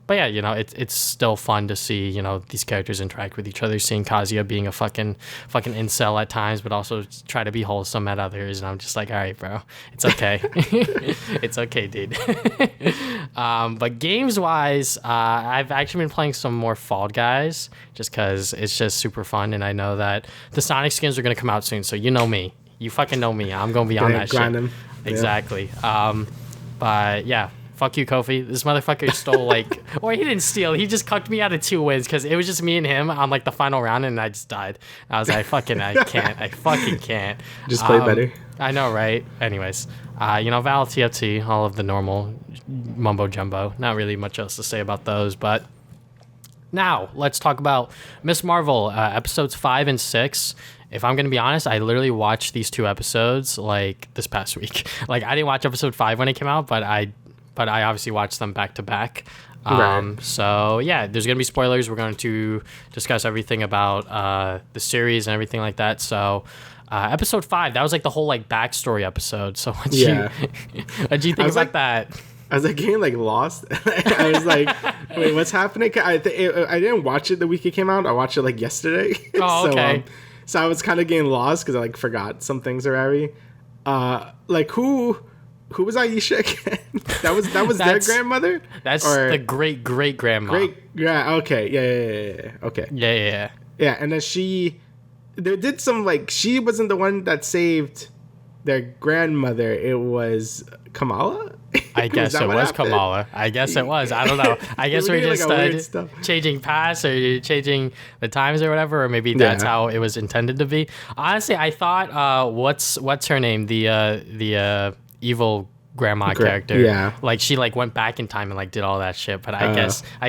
But yeah, it's still fun to see, these characters interact with each other, seeing Kazuya being a fucking incel at times, but also try to be wholesome at others. And I'm just like, all right, bro, it's okay. It's okay, dude. But games wise, I've actually been playing some more Fall Guys just because it's just super fun. And I know that the Sonic skins are going to come out soon. So you know me. You fucking know me. I'm going to be on that shit. Them. Exactly. Yeah. But yeah. Fuck you, Kofi. This motherfucker stole like, or he didn't steal. He just cucked me out of 2 wins because it was just me and him on like the final round, and I just died. I was like, I can't. I fucking can't. Just play better. I know, right? Anyways, Val TFT, all of the normal mumbo jumbo. Not really much else to say about those, but now let's talk about Miss Marvel episodes 5 and 6. if I'm gonna be honest, I literally watched these 2 episodes like this past week. Like I didn't watch episode 5 when it came out, but I obviously watched them back to back. Right. So yeah, there's gonna be spoilers. We're going to discuss everything about the series and everything like that. So episode 5, that was like the whole like backstory episode. So what'd you think about that? I was like getting like lost. I was like, wait, what's happening? I didn't watch it the week it came out. I watched it like yesterday. Oh, okay. So I was kind of getting lost because I like forgot some things already. Like who was Aisha again? that was their grandmother. That's the great grandma. Okay. Yeah. Okay. Yeah. Yeah, and then there did some like she wasn't the one that saved their grandmother. It was Kamala. I guess it was Kamala. I guess it was. I don't know. I guess we just started changing paths or changing the times or whatever, or maybe that's how it was intended to be. Honestly, I thought, what's her name? The evil grandma character. Yeah. Like she like went back in time and like did all that shit. But I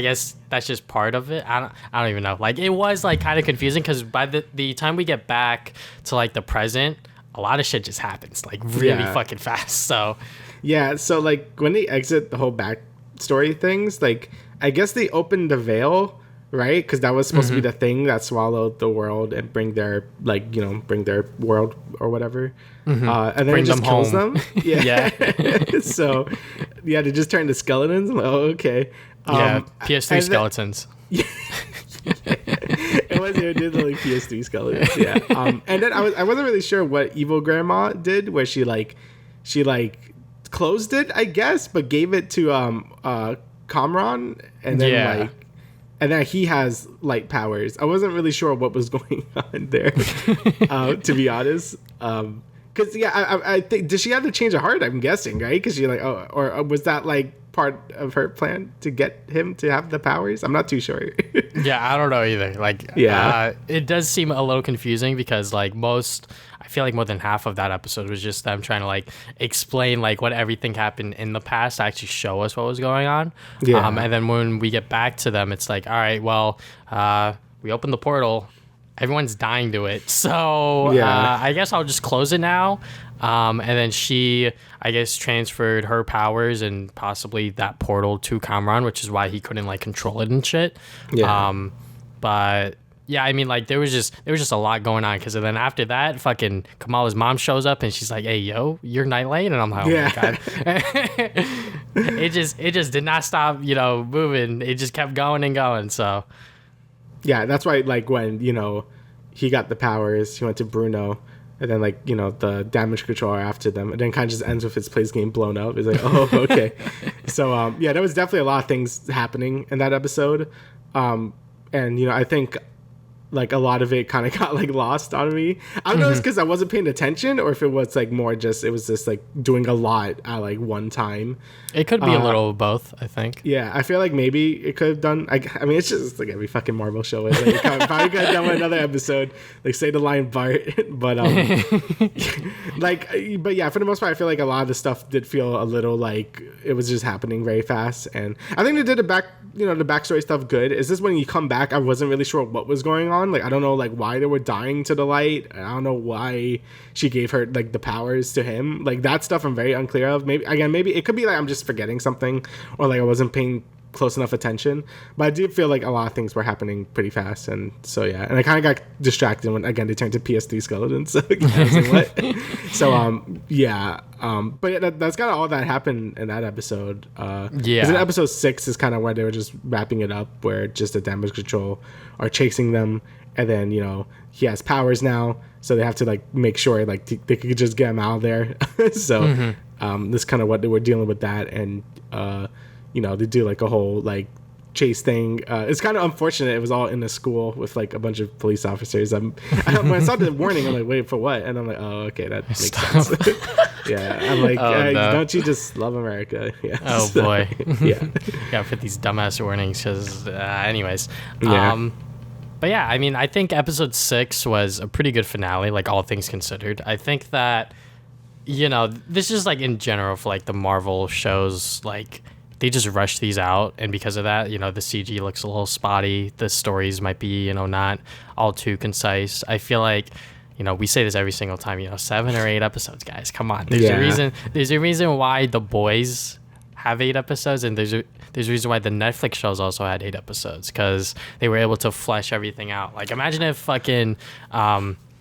guess that's just part of it. I don't even know. Like it was like kind of confusing because by the time we get back to like the present, a lot of shit just happens like really fucking fast. So. Yeah, so like when they exit the whole backstory things, like I guess they opened the veil, right? Because that was supposed to be the thing that swallowed the world and bring their world or whatever, and then bring it just kills them. Yeah. So yeah, they just turn to skeletons. I'm like, oh, okay. PS3 skeletons. It did like PS3 skeletons. Yeah. And then I wasn't really sure what evil grandma did, where she closed it, I guess, but gave it to Kamran, and then and then he has light powers. I wasn't really sure what was going on there, to be honest. Because I think, did she have to change her heart? I'm guessing, right? Because she like, or was that like part of her plan to get him to have the powers? I'm not too sure. Yeah, I don't know either. Like, it does seem a little confusing because like I feel like more than half of that episode was just them trying to like explain like what everything happened in the past to actually show us what was going on. Yeah. And then when we get back to them, it's like, all right, well, we opened the portal. Everyone's dying to it. So I guess I'll just close it now. And then she, I guess, transferred her powers and possibly that portal to Kamran, which is why he couldn't like control it and shit. Yeah. But yeah, I mean, like there was just a lot going on because then after that, fucking Kamala's mom shows up and she's like, "Hey, yo, you're Nightlight," and I'm like, "Oh my god!" it just did not stop, moving. It just kept going and going. So yeah, that's why like when he got the powers, he went to Bruno. And then, like, the damage controller after them. And then kind of just ends with his place getting blown up. It's like, oh, okay. So, there was definitely a lot of things happening in that episode. And, I think, like, a lot of it kind of got, like, lost on me. I don't know if it's because I wasn't paying attention or if it was, like, more just, it was just, like, doing a lot at, like, one time. It could be a little of both, I think. Yeah, I feel like maybe it could have done, I mean, it's just like every fucking Marvel show is. Like, probably could have done with another episode, like, say the line Bart. But, but yeah, for the most part, I feel like a lot of the stuff did feel a little like it was just happening very fast. And I think they did the backstory stuff good. Is this when you come back, I wasn't really sure what was going on. Like, I don't know, like, why they were dying to the light. I don't know why she gave her, like, the powers to him. Like, that stuff I'm very unclear of. Maybe it could be like I'm just forgetting something or like I wasn't paying close enough attention, but I did feel like a lot of things were happening pretty fast, and so and I kind of got distracted when again they turned to PS3 skeletons. So I was like, what? So but that's kind of all that happened in that episode. Because in episode 6 is kind of where they were just wrapping it up, where just the damage control are chasing them, and then he has powers now, so they have to like make sure like they could just get him out of there. So this kind of what they were dealing with that, and they do like a whole like chase thing. It's kind of unfortunate it was all in a school with like a bunch of police officers. When I saw the warning, I'm like, wait, for what? And I'm like, oh, okay, that makes sense. Yeah, I'm like, no. Don't you just love America? Yeah. Oh boy. Yeah. Gotta put these dumbass warnings because anyways. Yeah. But yeah, I mean, I think episode 6 was a pretty good finale, like all things considered. I think that this is like in general for like the Marvel shows, like they just rush these out, and because of that, the CG looks a little spotty. The stories might be, not all too concise. I feel like we say this every single time, 7 or 8 episodes, guys. Come on. There's a reason why The Boys have 8 episodes, and there's a reason why the Netflix shows also had 8 episodes, because they were able to flesh everything out. Like, imagine if fucking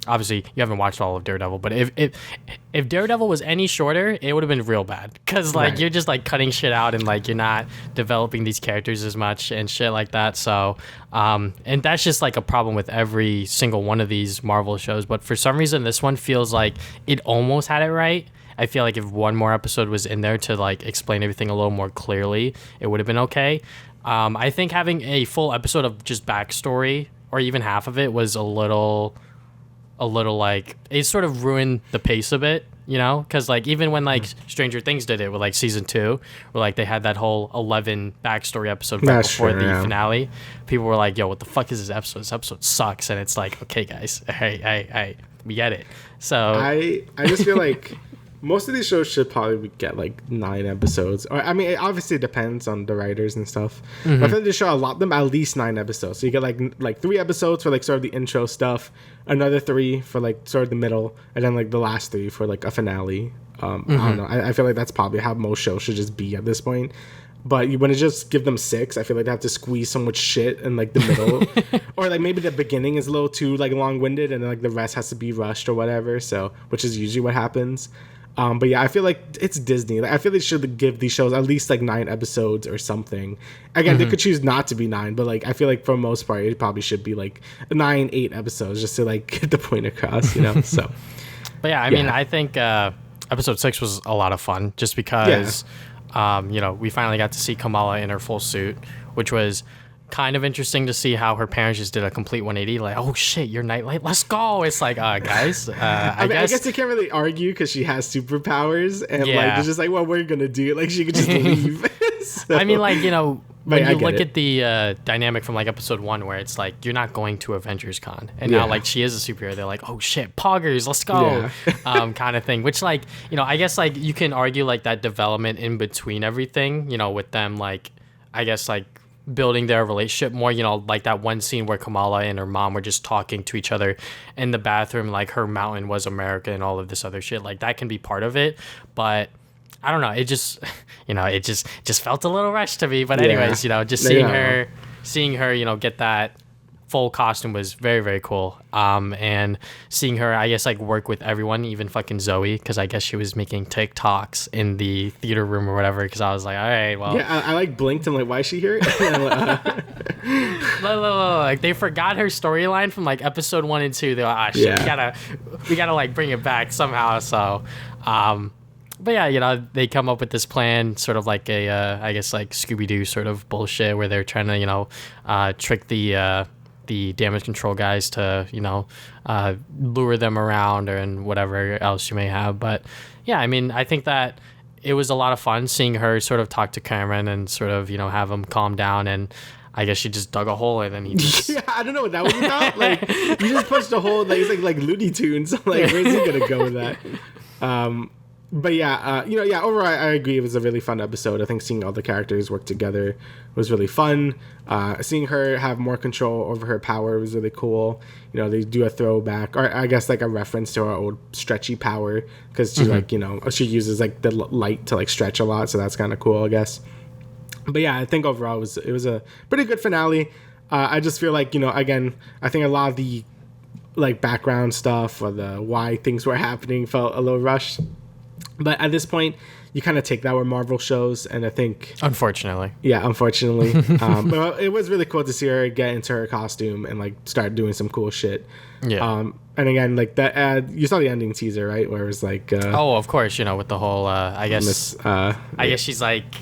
obviously you haven't watched all of Daredevil, but if Daredevil was any shorter, it would have been real bad, because like you're just like cutting shit out, and like you're not developing these characters as much and shit like that. So and that's just like a problem with every single one of these Marvel shows, but for some reason this one feels like it almost had it right. I feel like if one more episode was in there to like explain everything a little more clearly, it would have been okay. I think having a full episode of just backstory, or even half of it, was a little like, it sort of ruined the pace a bit, because like even when like Stranger Things did it with like season 2, where like they had that whole 11 backstory episode right before the finale, people were like, yo, what the fuck is this episode? This episode sucks. And it's like, okay guys, hey, we get it. So I just feel like most of these shows should probably get like 9 episodes. Or I mean, it obviously depends on the writers and stuff. But I think they should allot them at least 9 episodes. So you get like 3 episodes for like sort of the intro stuff, another 3 for like sort of the middle, and then like the last 3 for like a finale. I don't know. I feel like that's probably how most shows should just be at this point. But when it just give them 6, I feel like they have to squeeze so much shit in like the middle, or like maybe the beginning is a little too like long-winded, and then like the rest has to be rushed or whatever. So, which is usually what happens. But yeah, I feel like it's Disney. Like, I feel they should give these shows at least like 9 episodes or something. Again, they could choose not to be 9, but like I feel like for the most part it probably should be like 9, 8 episodes just to like get the point across, So, but yeah, I mean, I think episode 6 was a lot of fun, just because we finally got to see Kamala in her full suit, which was kind of interesting to see how her parents just did a complete 180. Like, oh shit, you're Nightlight, let's go. It's like, guys, I guess they can't really argue because she has superpowers, and like it's just like, what we're gonna do, like she could just leave. So, I mean, like, when you look at the dynamic from like episode 1, where it's like you're not going to Avengers Con, and now like she is a superhero, they're like, oh shit, poggers, let's go. Kind of thing, which like, I guess like you can argue like that development in between everything, with them, like, I guess like building their relationship more, like that one scene where Kamala and her mom were just talking to each other in the bathroom, like her mountain was America and all of this other shit, like that can be part of it. But I don't know, it just it just felt a little rushed to me. But anyways, just seeing her get that full costume was very, very cool. And seeing her, I guess, like work with everyone, even fucking Zoe, because I guess she was making TikToks in the theater room or whatever, because I was like, all right, well. Yeah, I like blinked. I'm like, why is she here? Like they forgot her storyline from like episode 1 and 2. They're like, ah, shit, we gotta like bring it back somehow. So, but yeah, they come up with this plan, sort of like a, I guess like Scooby-Doo sort of bullshit, where they're trying to, trick the damage control guys to lure them around and whatever else you may have. But yeah, I mean, I think that it was a lot of fun seeing her sort of talk to Cameron and sort of have him calm down, and I guess she just dug a hole and then he just I don't know what that was about. Like, you just punched a hole, like it's like Looney Tunes. Like, where's he gonna go with that? But yeah, overall, I agree. It was a really fun episode. I think seeing all the characters work together was really fun. Seeing her have more control over her power was really cool. They do a throwback, or I guess like a reference to her old stretchy power, because she like, she uses like the light to like stretch a lot. So that's kind of cool, I guess. But yeah, I think overall it was a pretty good finale. I just feel like, again, I think a lot of the like background stuff or the why things were happening felt a little rushed. But at this point, you kind of take that with Marvel shows, and I think... Unfortunately. Yeah, unfortunately. But it was really cool to see her get into her costume and, like, start doing some cool shit. Yeah. And again, like, that you saw the ending teaser, right? Where it was like... oh, of course, with the whole, I guess... I guess she's, like,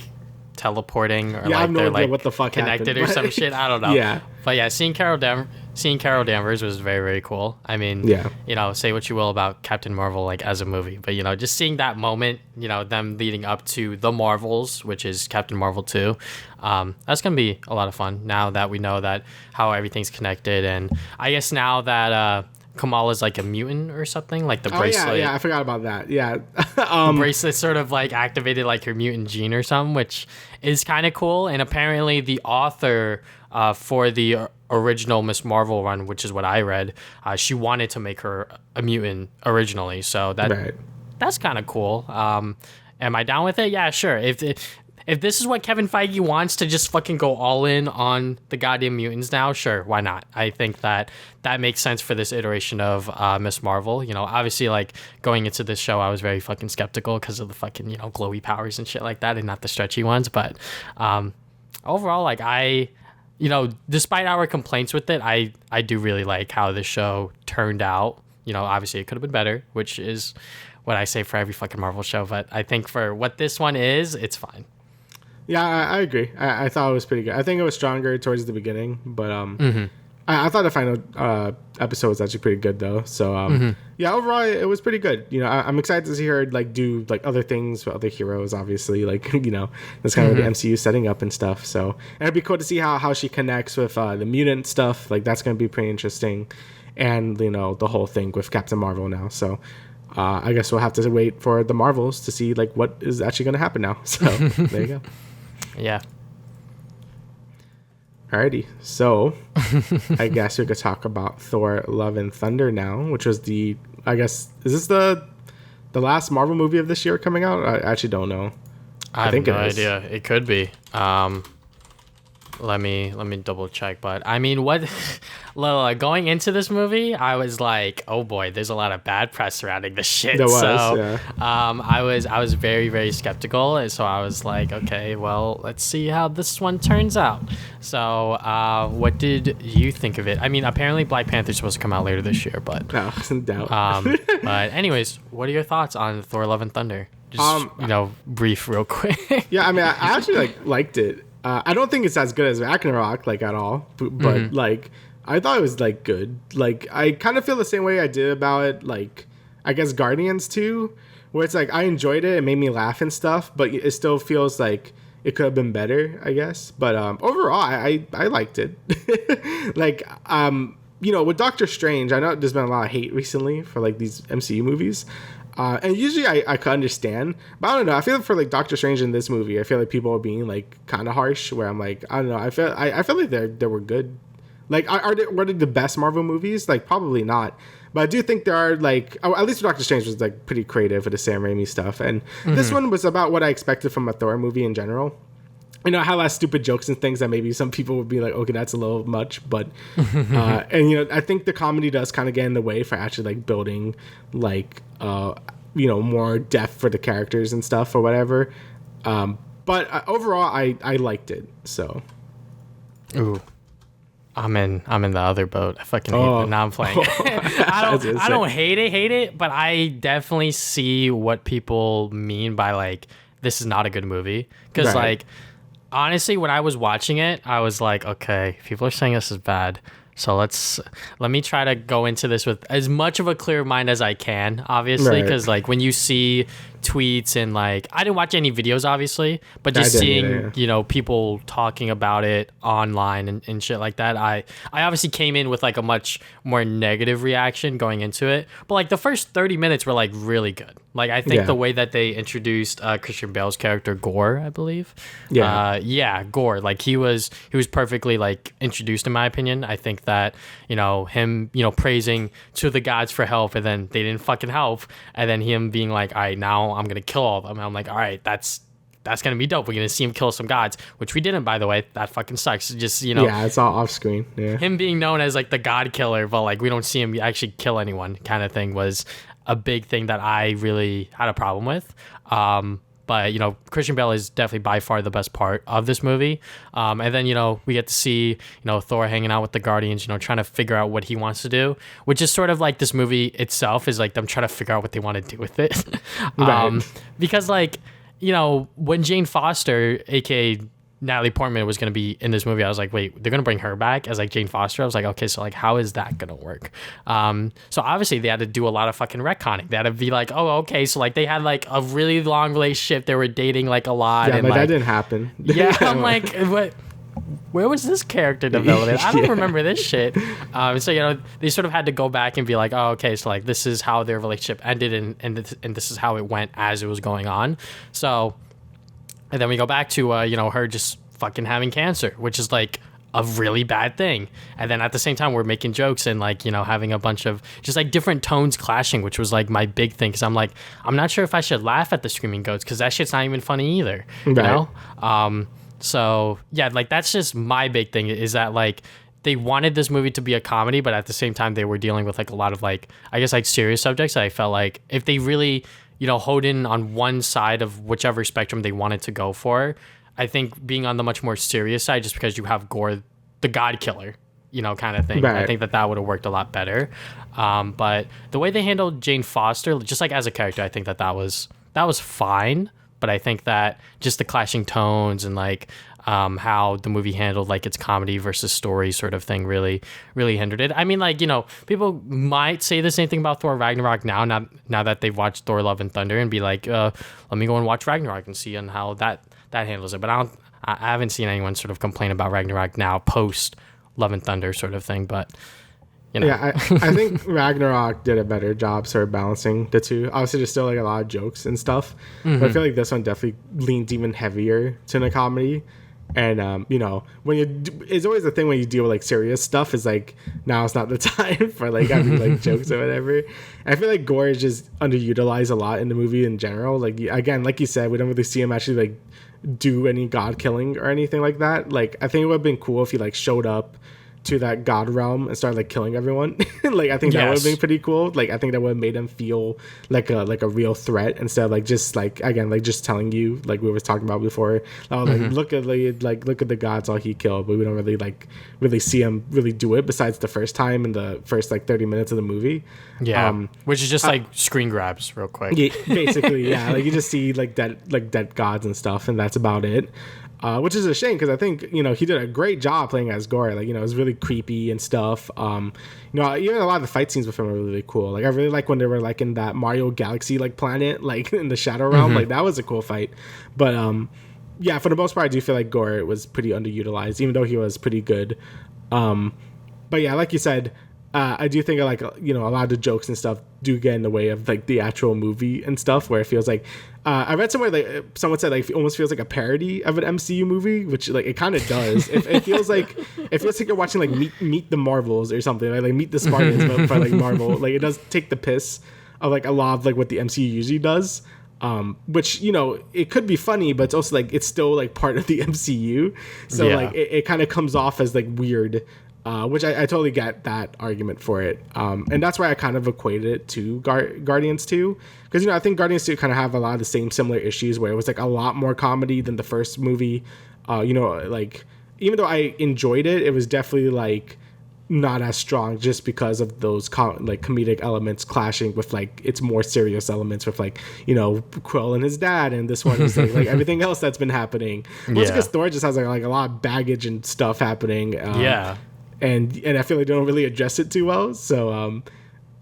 teleporting, or, like, they're, like, what the fuck connected happened, or some shit. I don't know. Yeah. But, yeah, seeing Carol Danvers was very, very cool. I mean, say what you will about Captain Marvel, like, as a movie, but, just seeing that moment, them leading up to The Marvels, which is Captain Marvel 2, that's going to be a lot of fun now that we know that how everything's connected. And I guess now that Kamala's like a mutant or something, like the bracelet. Yeah, I forgot about that. Yeah. The bracelet sort of like activated like her mutant gene or something, which is kind of cool. And apparently the author for the original Miss Marvel run, which is what I read, she wanted to make her a mutant originally. So that's kind of cool. Am I down with it? Yeah, sure. If this is what Kevin Feige wants, to just fucking go all in on the goddamn mutants now, sure, why not? I think that makes sense for this iteration of Miss Marvel. You know, obviously, like, going into this show, I was very fucking skeptical because of the fucking, you know, glowy powers and shit like that, and not the stretchy ones. But overall, like, you know, despite our complaints with it, I do really like how the show turned out. You know, obviously, it could have been better, which is what I say for every fucking Marvel show. But I think for what this one is, it's fine. Yeah, I agree. I thought it was pretty good. I think it was stronger towards the beginning, but I thought the final episode was actually pretty good though. So yeah, overall it was pretty good. You know, I'm excited to see her like do like other things with other heroes. Obviously, like you know, that's kind of what the MCU setting up and stuff. So and it'd be cool to see how she connects with the mutant stuff. Like that's gonna be pretty interesting, and you know the whole thing with Captain Marvel now. So. I guess we'll have to wait for the Marvels to see like what is actually going to happen now. So there you go. Yeah. Alrighty. So I guess we could talk about Thor: Love and Thunder now, which was I guess, is this the last Marvel movie of this year coming out? I actually don't know. I have no idea. It could be. Let me double check. But I mean, going into this movie, I was like, oh boy, there's a lot of bad press surrounding this shit. There was, yeah. I was very, very skeptical, and so I was like, okay, well, let's see how this one turns out. So, what did you think of it? I mean, apparently Black Panther's supposed to come out later this year, but no, in doubt. But anyways, what are your thoughts on Thor: Love and Thunder? Just brief, real quick. Yeah, I mean, I actually liked it. I don't think it's as good as Ragnarok, like, at all. But like, I thought it was, like, good. Like, I kind of feel the same way I did about it, like, I guess Guardians 2, where it's, like, I enjoyed it. It made me laugh and stuff, but it still feels like it could have been better, I guess. But overall, I liked it. Like, you know, with Doctor Strange, I know there's been a lot of hate recently for, like, these MCU movies. And usually I could understand, but I don't know. I feel like for like Doctor Strange in this movie, I feel like people are being like kind of harsh. Where I'm like, I don't know. I feel like they were good. Like, were they the best Marvel movies? Like, probably not. But I do think there are like, at least Doctor Strange was like pretty creative with the Sam Raimi stuff, and this one was about what I expected from a Thor movie in general. You know, I had a lot of stupid jokes and things that maybe some people would be like, okay, that's a little much. But, and, you know, I think the comedy does kind of get in the way for actually, like, building, like, you know, more depth for the characters and stuff or whatever. But overall, I liked it, so. Ooh. I'm in the other boat. I fucking hate it. Now I'm playing. I don't hate it, but I definitely see what people mean by, like, this is not a good movie. Because, like, honestly, when I was watching it, I was like, okay, people are saying this is bad. So let me try to go into this with as much of a clear mind as I can, obviously, because like when you see tweets and like, I didn't watch any videos, obviously, but just seeing, you know, people talking about it online and shit like that, I obviously came in with like a much more negative reaction going into it. But like the first 30 minutes were like really good. Like I think the way that they introduced Christian Bale's character Gore, I believe. Gore. Like he was perfectly like introduced in my opinion. I think that, you know, him, you know, praising to the gods for help and then they didn't fucking help, and then him being like, all right, now I'm gonna kill all of them. And I'm like, all right, that's gonna be dope. We're gonna see him kill some gods, which we didn't, by the way. That fucking sucks. Just, you know, it's all off screen. Him being known as like the god killer, but like we don't see him actually kill anyone, kind of thing, was a big thing that I really had a problem with. But, you know, Christian Bale is definitely by far the best part of this movie. And then, you know, we get to see, you know, Thor hanging out with the Guardians, you know, trying to figure out what he wants to do, which is sort of like this movie itself is like them trying to figure out what they want to do with it. Because, like, you know, when Jane Foster, aka Natalie Portman, was going to be in this movie, I was like, wait, they're going to bring her back as like Jane Foster? I was like, okay, so like, how is that going to work? So obviously they had to do a lot of fucking retconning. They had to be like, oh, okay, so like they had like a really long relationship. They were dating like a lot. Yeah, and but that didn't happen. Yeah, I'm like, what? where was this character development? I don't remember this shit. So, you know, they sort of had to go back and be like, oh, okay, so like this is how their relationship ended and this is how it went as it was going on. So, and then we go back to, you know, her just fucking having cancer, which is like a really bad thing. And then at the same time, we're making jokes and like, you know, having a bunch of just like different tones clashing, which was like my big thing. Cause I'm like, I'm not sure if I should laugh at the screaming goats cause that shit's not even funny either, you know? So yeah, like that's just my big thing is that like they wanted this movie to be a comedy, but at the same time they were dealing with like a lot of like, I guess like serious subjects. I felt like if they really, you know, honed in on one side of whichever spectrum they wanted to go for, I think being on the much more serious side, just because you have Gore, the God Killer, you know, kind of thing. Right. I think that would have worked a lot better. But the way they handled Jane Foster, just like as a character, I think that was fine. But I think that just the clashing tones and like how the movie handled like its comedy versus story sort of thing really hindered it. I mean, like, you know, people might say the same thing about Thor Ragnarok now that they've watched Thor Love and Thunder and be like, let me go and watch Ragnarok and see on how that handles it. But I haven't seen anyone sort of complain about Ragnarok now post Love and Thunder sort of thing. But you know. Yeah, I think Ragnarok did a better job sort of balancing the two. Obviously, there's still like a lot of jokes and stuff, but I feel like this one definitely leans even heavier to the comedy. And you know, it's always the thing when you deal with like serious stuff is like now it's not the time for like having like jokes or whatever. I feel like Gore is just underutilized a lot in the movie in general. Like again, like you said, we don't really see him actually like do any god killing or anything like that. Like I think it would have been cool if he like showed up to that god realm and started like killing everyone. Like I think that would have been pretty cool. Like I think that would have made him feel like a real threat instead of like just like again like just telling you like we were talking about before. Like look at the gods all he killed, but we don't really see him really do it besides the first time in the first like 30 minutes of the movie. Yeah, which is just like screen grabs real quick. Yeah, basically, yeah. Like you just see like dead gods and stuff, and that's about it. Which is a shame because I think, you know, he did a great job playing as Gore. Like, you know, it was really creepy and stuff. You know, even a lot of the fight scenes with him are really cool. Like, I really like when they were like in that Mario Galaxy like planet, like in the Shadow Realm. Like, that was a cool fight. But yeah, for the most part, I do feel like Gore was pretty underutilized, even though he was pretty good. But yeah, like you said, I do think like, you know, a lot of the jokes and stuff do get in the way of like the actual movie and stuff, where it feels like I read somewhere like someone said like it almost feels like a parody of an MCU movie, which like it kind of does. It feels like you're watching like Meet the Marvels or something, like Meet the Spartans, but for like Marvel. Like it does take the piss of like a lot of like what the MCU usually does. Which, you know, it could be funny, but it's also like it's still like part of the MCU, so like it kind of comes off as like weird. Which I totally get that argument for it. And that's why I kind of equated it to Guardians 2. Because, you know, I think Guardians 2 kind of have a lot of the similar issues where it was like a lot more comedy than the first movie. You know, like, even though I enjoyed it, it was definitely like not as strong just because of those like comedic elements clashing with like its more serious elements with like, you know, Quill and his dad, and this one is like everything else that's been happening. Once because Thor just has like a lot of baggage and stuff happening. And I feel like they don't really address it too well. So,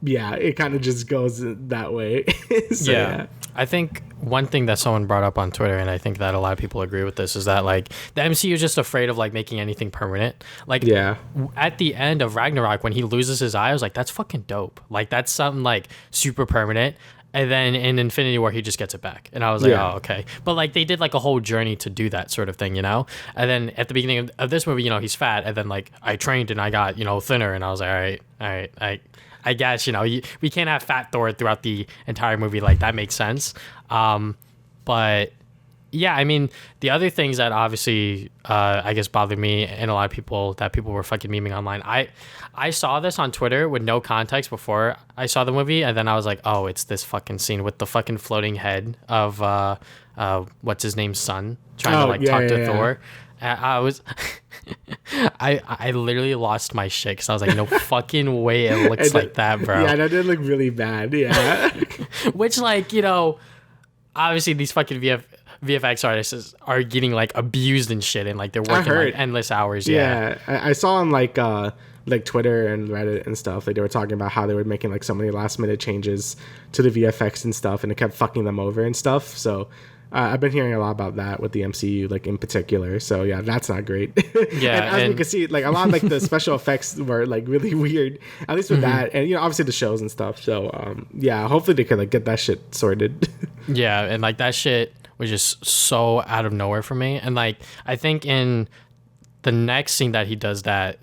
yeah, it kind of just goes that way. So, yeah. I think one thing that someone brought up on Twitter, and I think that a lot of people agree with this, is that like the MCU is just afraid of like making anything permanent. Like at the end of Ragnarok, when he loses his eye, I was like, that's fucking dope. Like that's something like super permanent. And then in Infinity War, he just gets it back. And I was like, oh, okay. But, like, they did, like, a whole journey to do that sort of thing, you know? And then at the beginning of this movie, you know, he's fat. And then, like, I trained and I got, you know, thinner. And I was like, all right. I guess, you know, we can't have fat Thor throughout the entire movie. Like, that makes sense. But, yeah, I mean, the other things that obviously, I guess, bothered me and a lot of people that people were fucking memeing online. I saw this on Twitter with no context before I saw the movie, and then I was like, oh, it's this fucking scene with the fucking floating head of what's his name's son trying to talk to Thor. I was I literally lost my shit because I was like, no fucking way it looks like that, bro. Yeah, that did look really bad. Yeah. Which, like, you know, obviously these fucking VFX artists are getting like abused and shit, and like they're working like endless hours. Yeah, I saw on like Twitter and Reddit and stuff, like they were talking about how they were making like so many last minute changes to the VFX and stuff, and it kept fucking them over and stuff. So I've been hearing a lot about that with the MCU, like in particular. So yeah, that's not great. Yeah, and as we can see, like a lot of like the special effects were like really weird, at least with that, and obviously the shows and stuff. So yeah, hopefully they could like get that shit sorted. Yeah, and like that shit was just so out of nowhere for me. And like I think in the next scene that he does that,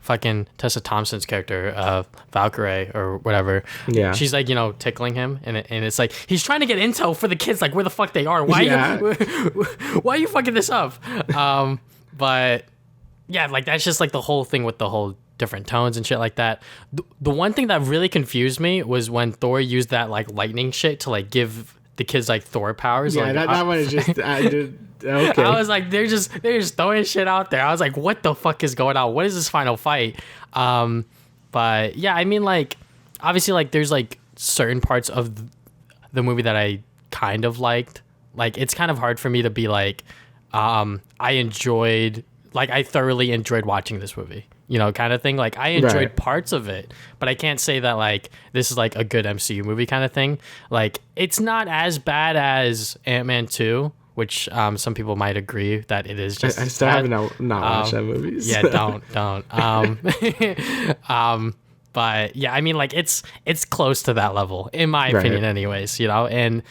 fucking Tessa Thompson's character, Valkyrie or whatever. Yeah, she's like tickling him, and it's like he's trying to get intel for the kids, like where the fuck they are. Why are you fucking this up? But yeah, like that's just like the whole thing with the whole different tones and shit like that. The one thing that really confused me was when Thor used that like lightning shit to like give the kids like Thor powers. Yeah, like, that one is just okay. I was like, they're just throwing shit out there. I was like, what the fuck is going on? What is this final fight? But yeah, I mean, like, obviously, like, there's like certain parts of the movie that I kind of liked. Like, it's kind of hard for me to be like, I thoroughly enjoyed watching this movie. Kind of thing. Like I enjoyed parts of it, but I can't say that like this is like a good MCU movie kind of thing. Like it's not as bad as Ant-Man 2, which some people might agree that it is just. I still haven't not watched that movie. So. Yeah, don't. But yeah, I mean like it's close to that level in my opinion, anyways. And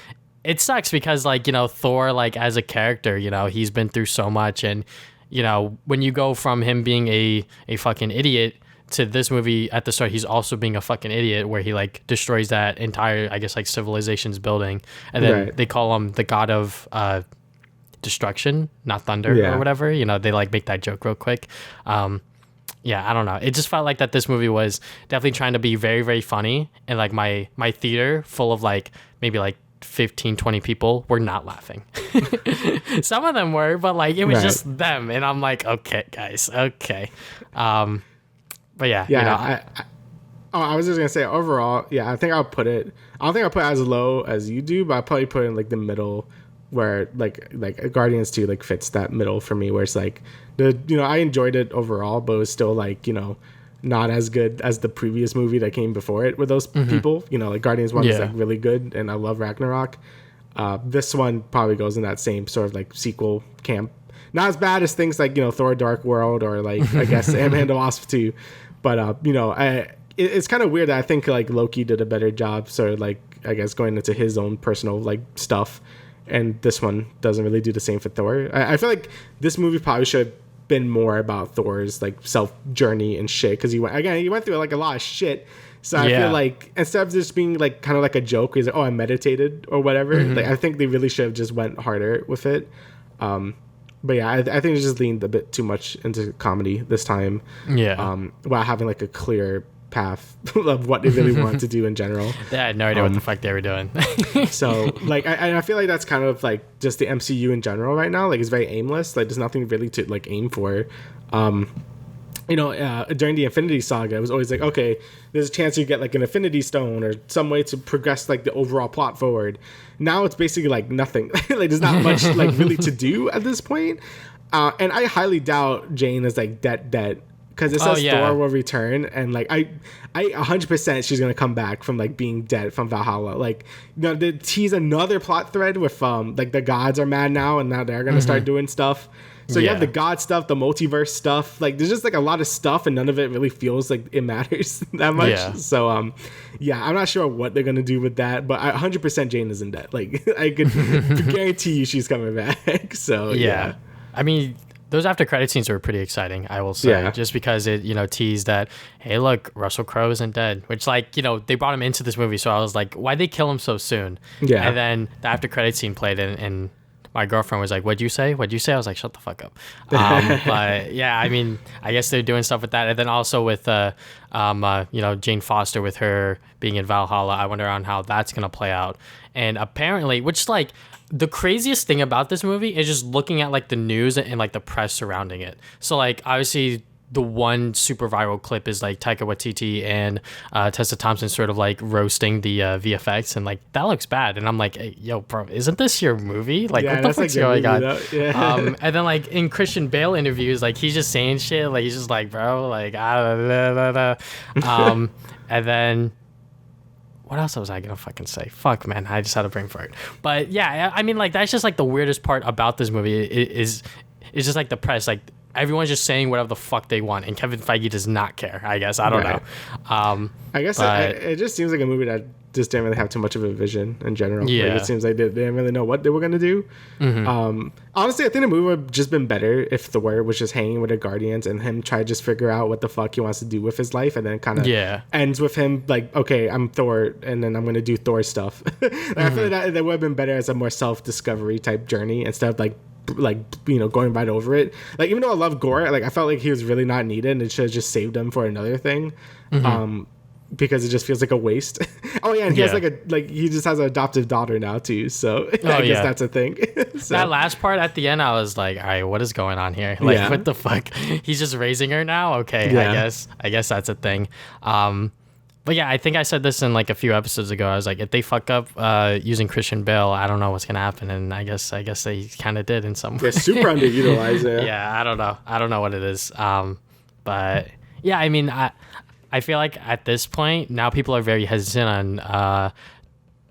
it sucks because like Thor like as a character, he's been through so much and. When you go from him being a fucking idiot to this movie at the start, he's also being a fucking idiot where he like destroys that entire, I guess, like civilization's building. And then they call him the god of destruction, not thunder or whatever. They like make that joke real quick. Yeah, I don't know. It just felt like that this movie was definitely trying to be very, very funny. And like my theater full of like maybe like 15, 20 people were not laughing. Some of them were, but like it was just them, and I'm like, okay, guys, okay. But yeah, I was just gonna say overall, yeah, I think I'll put it. I don't think I'll put it as low as you do, but I'll probably put it in like the middle, where like Guardians 2 like fits that middle for me, where it's like I enjoyed it overall, but it was still like not as good as the previous movie that came before it with those people. Like Guardians 1 is like really good, and I love Ragnarok. This one probably goes in that same sort of like sequel camp. Not as bad as things like Thor: Dark World or like I guess Ant-Man and the Wasp 2, but it's kind of weird that I think like Loki did a better job sort of like I guess going into his own personal like stuff, and this one doesn't really do the same for Thor. I feel like this movie probably should have been more about Thor's like self journey and shit, because he went through like a lot of shit. So I feel like instead of just being like kind of like a joke, he's like, oh, I meditated or whatever. Like I think they really should have just went harder with it. But yeah, I think it just leaned a bit too much into comedy this time. Yeah. While having like a clear path of what they really want to do in general. They had no idea what the fuck they were doing. So like I feel like that's kind of like just the MCU in general right now. Like it's very aimless. Like there's nothing really to like aim for. During the Infinity Saga, it was always like, okay, there's a chance you get like an Infinity Stone or some way to progress like the overall plot forward. Now it's basically like nothing. Like there's not much like really to do at this point. And I highly doubt Jane is like dead. Because it says Thor will return, and like I 100% she's gonna come back from like being dead from Valhalla. Like they tease another plot thread with like the gods are mad now, and now they're gonna start doing stuff. So you have the god stuff, the multiverse stuff. Like there's just like a lot of stuff, and none of it really feels like it matters that much. Yeah. So I'm not sure what they're gonna do with that, but 100% Jane isn't dead. Like I could guarantee you she's coming back. So yeah. I mean, those after credit scenes were pretty exciting, I will say, just because it, teased that, hey, look, Russell Crowe isn't dead, which like, they brought him into this movie. So I was like, why'd they kill him so soon? Yeah. And then the after credit scene played and my girlfriend was like, what'd you say? I was like, shut the fuck up. But yeah, I mean, I guess they're doing stuff with that. And then also with, Jane Foster with her being in Valhalla, I wonder on how that's going to play out. And apparently, which like, the craziest thing about this movie is just looking at like the news and like the press surrounding it. So like obviously the one super viral clip is like Taika Waititi and Tessa Thompson sort of like roasting the VFX, and like that looks bad. And I'm like, hey, yo, bro, isn't this your movie? Like what the fuck's going on? And then like in Christian Bale interviews, like he's just saying shit. Like he's just like, bro, like and then what else was I gonna fucking say? Fuck, man, I just had a brain fart. But yeah, I mean, like, that's just like the weirdest part about this movie is just like the press, like everyone's just saying whatever the fuck they want, and Kevin Feige does not care. I guess I don't know. I guess it just seems like a movie that just didn't really have too much of a vision in general. Yeah, like, it seems like they didn't really know what they were gonna do. Honestly, I think the movie would have just been better if Thor was just hanging with the Guardians and him try to just figure out what the fuck he wants to do with his life, and then kind of ends with him like, okay, I'm Thor, and then I'm gonna do Thor stuff. I feel like that would have been better as a more self-discovery type journey instead of like going right over it. Like, even though I love gore, like I felt like he was really not needed, and it should have just saved him for another thing. Because it just feels like a waste. Oh yeah, and he has he just has an adoptive daughter now too, so I guess that's a thing. So. That last part at the end, I was like, all right, what is going on here? Like, what the fuck? He's just raising her now? Okay, I guess that's a thing. But yeah, I think I said this in like a few episodes ago. I was like, if they fuck up using Christian Bale, I don't know what's gonna happen, and I guess they kind of did in some way. They're super underutilized. Yeah, I don't know what it is. But yeah, I mean, I feel like at this point now people are very hesitant on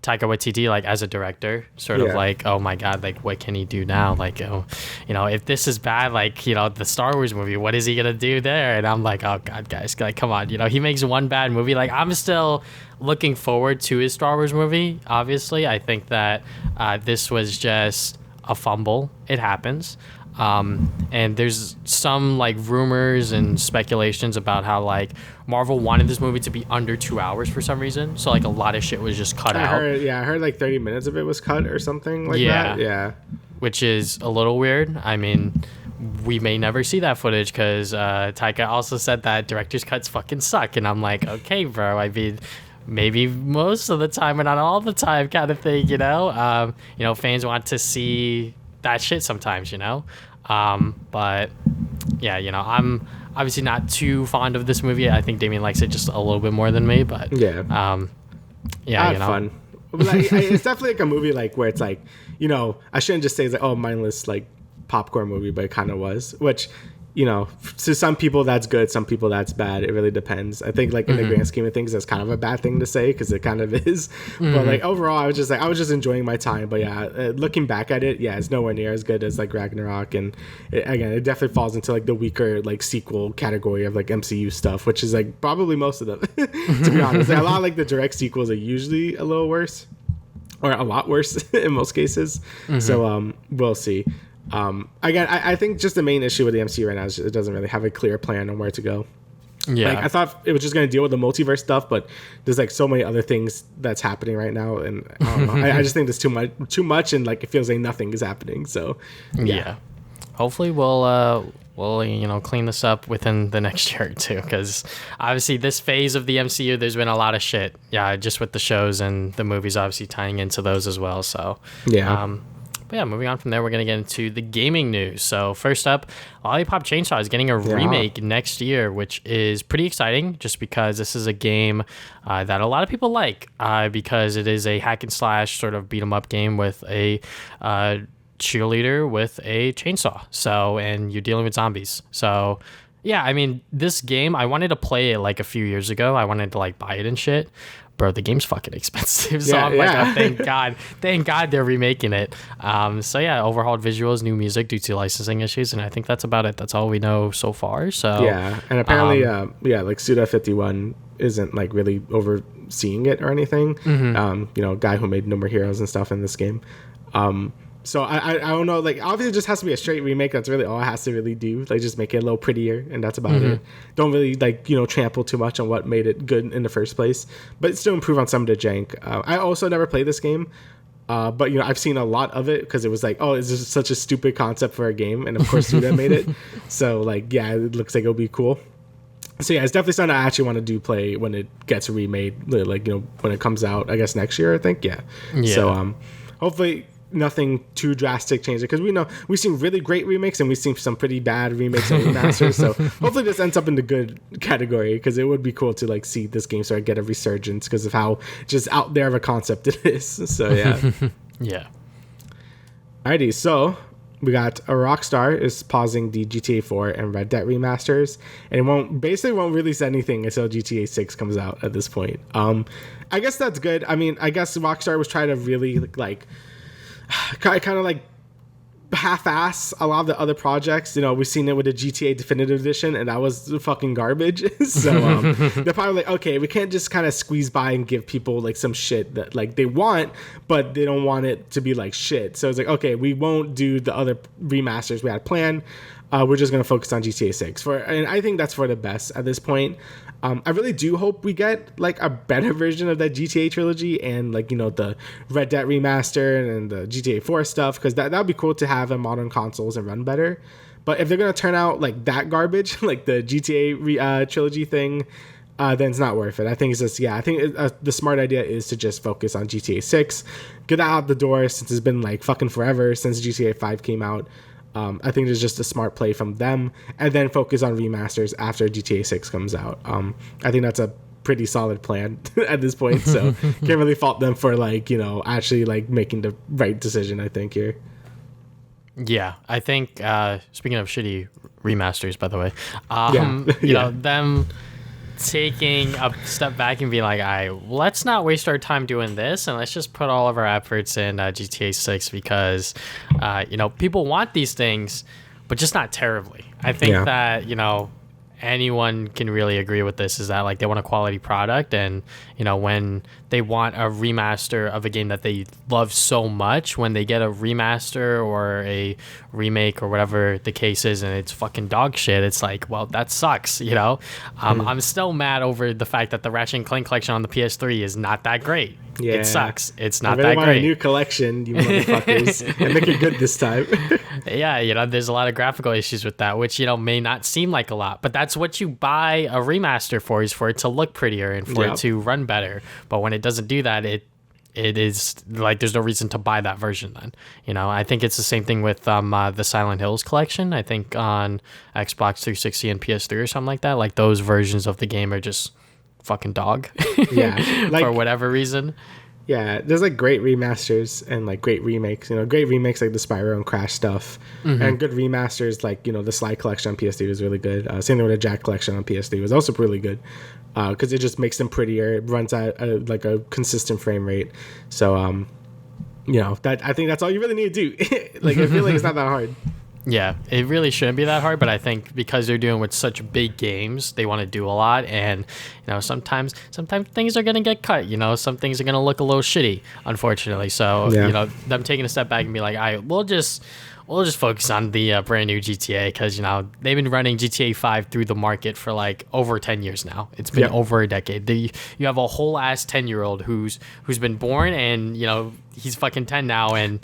Taika Waititi, like, as a director, sort of like, oh my god, like, what can he do now? Like, oh, if this is bad, like, the Star Wars movie, what is he gonna do there? And I'm like, oh god, guys, like, come on, he makes one bad movie. Like, I'm still looking forward to his Star Wars movie. Obviously, I think that this was just a fumble. It happens. And there's some like rumors and speculations about how like Marvel wanted this movie to be under 2 hours for some reason, so like a lot of shit was just cut out. I heard like 30 minutes of it was cut or something like that. Yeah, which is a little weird. I mean, we may never see that footage because Taika also said that director's cuts fucking suck, and I'm like, okay, bro, I mean, maybe most of the time but not all the time, kind of thing. Fans want to see that shit sometimes, but yeah, I'm obviously not too fond of this movie. I think Damian likes it just a little bit more than me, but I had fun. Like, it's definitely like a movie like where it's like, I shouldn't just say it's like, oh, mindless like popcorn movie, but it kind of was, which to some people that's good, some people that's bad. It really depends. I think like in the grand scheme of things, that's kind of a bad thing to say because it kind of is. But like overall, I was just enjoying my time. But yeah, looking back at it, it's nowhere near as good as like Ragnarok, and it definitely falls into like the weaker like sequel category of like MCU stuff, which is like probably most of them. To be honest, like, a lot of like the direct sequels are usually a little worse, or a lot worse in most cases. So we'll see. Again, I think just the main issue with the MCU right now is it doesn't really have a clear plan on where to go. Like, I thought it was just going to deal with the multiverse stuff, but there's like so many other things that's happening right now, and I don't know. I just think there's too much, and like it feels like nothing is happening. So yeah. Hopefully we'll clean this up within the next year or two, because obviously this phase of the MCU, there's been a lot of shit. Yeah, just with the shows and the movies obviously tying into those as well. So but yeah, moving on from there, we're going to get into the gaming news. So first up, Lollipop Chainsaw is getting a remake next year, which is pretty exciting just because this is a game that a lot of people like because it is a hack and slash sort of beat 'em up game with a cheerleader with a chainsaw. So, and you're dealing with zombies. So yeah, I mean, this game, I wanted to play it like a few years ago. I wanted to like buy it and shit. Bro, the game's fucking expensive. So I'm like, oh, thank God they're remaking it. So yeah, overhauled visuals, new music due to licensing issues, and I think that's about it. That's all we know so far. So yeah, and apparently, like Suda51 isn't like really overseeing it or anything. Guy who made No More Heroes and stuff in this game. So I don't know, like obviously it just has to be a straight remake. That's really all it has to really do. Like just make it a little prettier, and that's about it. Don't really like, trample too much on what made it good in the first place, but still improve on some of the jank. I also never played this game, but I've seen a lot of it because it was like, oh, it's just such a stupid concept for a game, and of course Suda made it. So like, yeah, it looks like it'll be cool. So yeah, it's definitely something I actually want to play when it gets remade, like when it comes out, I guess next year, I think. Yeah. So hopefully nothing too drastic changes, because we've seen really great remakes and we've seen some pretty bad remakes and remasters. So hopefully this ends up in the good category, because it would be cool to like see this game sort of get a resurgence because of how just out there of a concept it is. So yeah. Yeah. Alrighty, so we got a Rockstar is pausing the GTA 4 and Red Dead remasters, and it won't release anything until GTA 6 comes out at this point. I guess that's good. I mean, I guess Rockstar was trying to really like kind of like half-ass a lot of the other projects. You know, we've seen it with the GTA Definitive Edition, and that was fucking garbage. So they're probably like, okay, we can't just kind of squeeze by and give people like some shit that like they want, but they don't want it to be like shit. So it's like, okay, we won't do the other remasters we had planned. We're just gonna focus on GTA 6 and I think that's for the best at this point. I really do hope we get like a better version of that GTA trilogy and like, you know, the Red Dead remaster and the GTA 4 stuff, because that would be cool to have on modern consoles and run better. But if they're gonna turn out like that garbage, like the GTA trilogy thing, then it's not worth it. I think it's just, I think the smart idea is to just focus on GTA 6, get that out the door since it's been like fucking forever since GTA 5 came out. I think it's just a smart play from them, and then focus on remasters after GTA 6 comes out. I think that's a pretty solid plan at this point, so can't really fault them for like, you know, actually like making the right decision, I think, here. Yeah, I think speaking of shitty remasters, by the way, you know, them taking a step back and being like, all right, let's not waste our time doing this, and let's just put all of our efforts in GTA 6 because, you know, people want these things, but just not terribly. I think that, you know, anyone can really agree with this, is that like they want a quality product, and you know, when they want a remaster of a game that they love so much, when they get a remaster or a remake or whatever the case is and it's fucking dog shit, it's like, well, that sucks, you know. I'm still mad over the fact that the Ratchet and Clank collection on the PS3 is not that great. Yeah, it sucks. It's not that great. I really want a new collection, you motherfuckers, and make it good this time. Yeah, you know, there's a lot of graphical issues with that, which, you know, may not seem like a lot, but that's what you buy a remaster for, is for it to look prettier and for it to run better. But when it doesn't do that, it is like there's no reason to buy that version then. You know, I think it's the same thing with the Silent Hills collection. I think on Xbox 360 and PS3 or something like that, like those versions of the game are just fucking dog. Yeah, like, for whatever reason. Yeah, there's like great remasters and like great remakes. You know, great remakes like the Spyro and Crash stuff, and good remasters like, you know, the Sly collection on PS3 was really good. Same thing with the Jack collection on PS3 was also really good, because it just makes them prettier. It runs at like a consistent frame rate. So, you know, that I think that's all you really need to do. Like, I feel like it's not that hard. Yeah, it really shouldn't be that hard, but I think because they're doing with such big games, they want to do a lot, and you know, sometimes things are gonna get cut. You know, some things are gonna look a little shitty, unfortunately. So you know, them taking a step back and be like, all right, we'll just focus on the brand new GTA, because, you know, they've been running GTA 5 through the market for like over 10 years now. It's been over a decade. You have a whole ass 10-year-old who's been born, and you know, he's fucking 10 now, and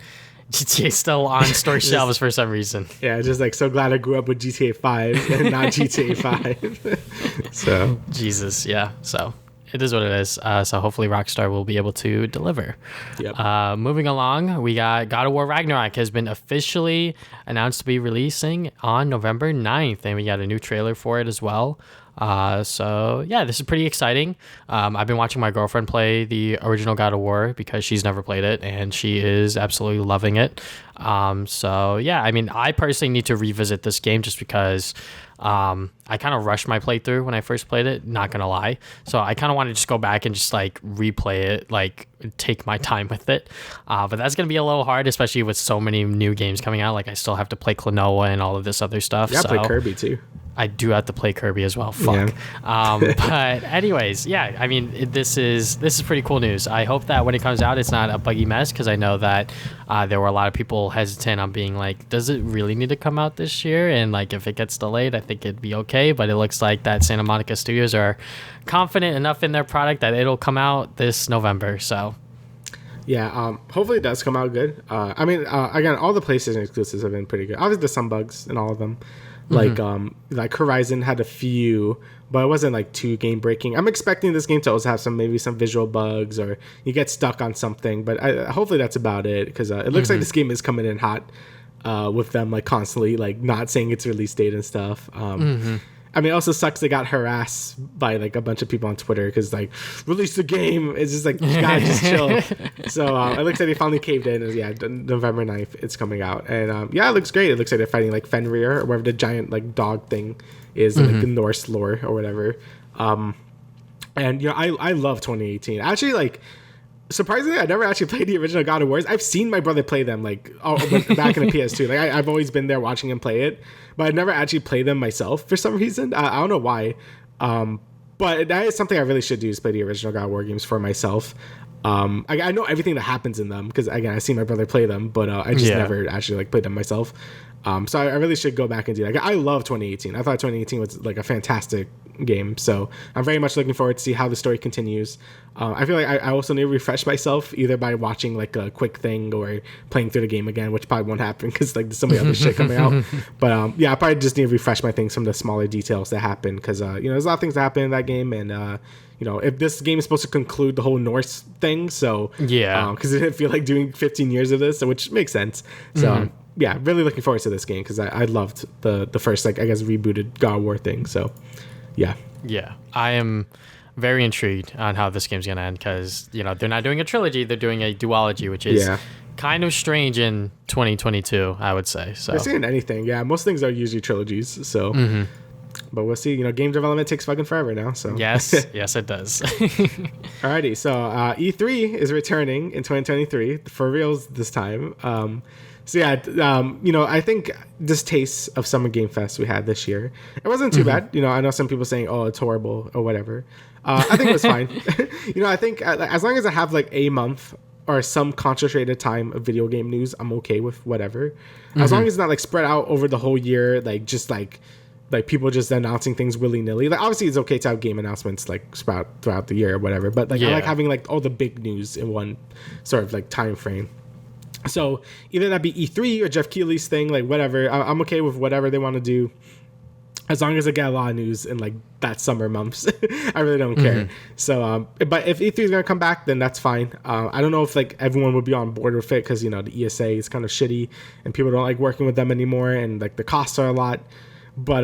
GTA's still on store shelves for some reason. Yeah, just like so glad I grew up with GTA 5 and not GTA 5. So Jesus, yeah. So it is what it is. So hopefully Rockstar will be able to deliver. Yep. Moving along, we got God of War Ragnarok has been officially announced to be releasing on November 9th, and we got a new trailer for it as well. So yeah, this is pretty exciting. I've been watching my girlfriend play the original God of War because she's never played it, and she is absolutely loving it. So yeah, I mean, I personally need to revisit this game just because I kind of rushed my playthrough when I first played it, not gonna lie. So I kind of want to just go back and just like replay it, like take my time with it. But that's gonna be a little hard, especially with so many new games coming out. Like, I still have to play Klonoa and all of this other stuff. Yeah, play Kirby too. I do have to play Kirby as well. Fuck. Yeah. But anyways, yeah, I mean, this is pretty cool news. I hope that when it comes out, it's not a buggy mess, because I know that there were a lot of people hesitant on being like, does it really need to come out this year? And like, if it gets delayed, I think it'd be okay. But it looks like that Santa Monica Studios are confident enough in their product that it'll come out this November. So yeah, hopefully it does come out good. I mean, again, all the PlayStation exclusives have been pretty good. Obviously, there's some bugs in all of them. Like Horizon had a few, but it wasn't like too game breaking. I'm expecting this game to also have maybe some visual bugs, or you get stuck on something, but hopefully that's about it, because it looks like this game is coming in hot, with them like constantly like not saying its release date and stuff. I mean, it also sucks they got harassed by like a bunch of people on Twitter because like release the game. It's just like you gotta just chill. So it looks like they finally caved in. And, yeah, November 9th it's coming out, and yeah, it looks great. It looks like they're fighting like Fenrir or whatever the giant like dog thing is in like the Norse lore or whatever. And you know, I love 2018. Actually, like surprisingly, I never actually played the original God of Wars. I've seen my brother play them like back in the PS2. Like I've always been there watching him play it, but I never actually played them myself for some reason. I don't know why. But that is something I really should do, is play the original God of War games for myself. I know everything that happens in them because again, I see my brother play them, but I just never actually like played them myself. So I really should go back and do that. I love 2018. I thought 2018 was like a fantastic game. So I'm very much looking forward to see how the story continues. I feel like I also need to refresh myself either by watching like a quick thing or playing through the game again, which probably won't happen because like there's so many other shit coming out. But yeah, I probably just need to refresh my things from the smaller details that happen because you know, there's a lot of things that happen in that game, and you know, if this game is supposed to conclude the whole Norse thing, so yeah, because it didn't feel like doing 15 years of this, which makes sense. So yeah, really looking forward to this game because I loved the first, like, I guess rebooted God of War thing. So yeah, I am very intrigued on how this game's gonna end because, you know, they're not doing a trilogy, they're doing a duology, which is kind of strange in 2022, I would say. So they're saying anything. Yeah, most things are usually trilogies. So. But we'll see. You know, game development takes fucking forever now. So yes, it does. Alrighty, so E3 is returning in 2023 for reals this time. So yeah, you know, I think this taste of Summer Game Fest we had this year, it wasn't too bad. You know, I know some people saying, "Oh, it's horrible" or whatever. I think it was fine. You know, I think as long as I have like a month or some concentrated time of video game news, I'm okay with whatever. As long as it's not like spread out over the whole year, like just like people just announcing things willy-nilly. Like obviously it's okay to have game announcements like sprout throughout the year or whatever, but like I like having like all the big news in one sort of like time frame. So either that be E3 or Jeff Keighley's thing, like whatever. I'm okay with whatever they want to do, as long as I get a lot of news in like that summer months. I really don't care. So but if E3 is gonna come back, then that's fine. I don't know if like everyone would be on board with it because, you know, the ESA is kind of shitty and people don't like working with them anymore, and like the costs are a lot. But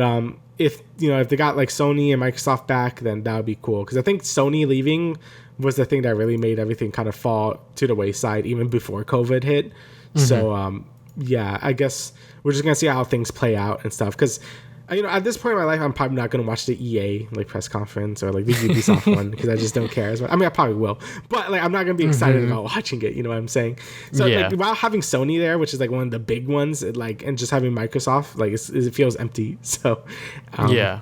if you know, if they got like Sony and Microsoft back, then that would be cool, because I think Sony leaving was the thing that really made everything kind of fall to the wayside even before COVID hit. So yeah, I guess we're just gonna see how things play out and stuff, because you know, at this point in my life, I'm probably not going to watch the EA like press conference or like the Ubisoft one, because I just don't care as much. I mean, I probably will, but like I'm not going to be excited about watching it. You know what I'm saying? So like, while having Sony there, which is like one of the big ones, like, and just having Microsoft, like it feels empty. So yeah.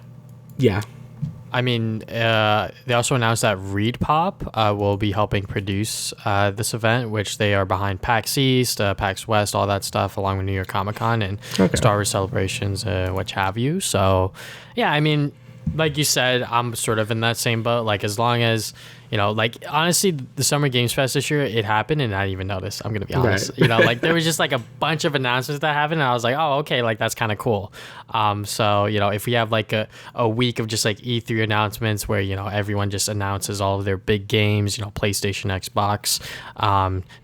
I mean, they also announced that ReedPop will be helping produce this event, which they are behind PAX East, PAX West, all that stuff, along with New York Comic Con and Star Wars celebrations, which have you. So, yeah, I mean, like you said, I'm sort of in that same boat. Like, as long as, you know, like, honestly, the Summer Games Fest this year, it happened and I didn't even notice. I'm going to be honest. Right. You know, like, there was just like a bunch of announcements that happened and I was like, oh, okay, like, that's kind of cool. So, you know, if we have like a week of just like E3 announcements where, you know, everyone just announces all of their big games, you know, PlayStation, Xbox,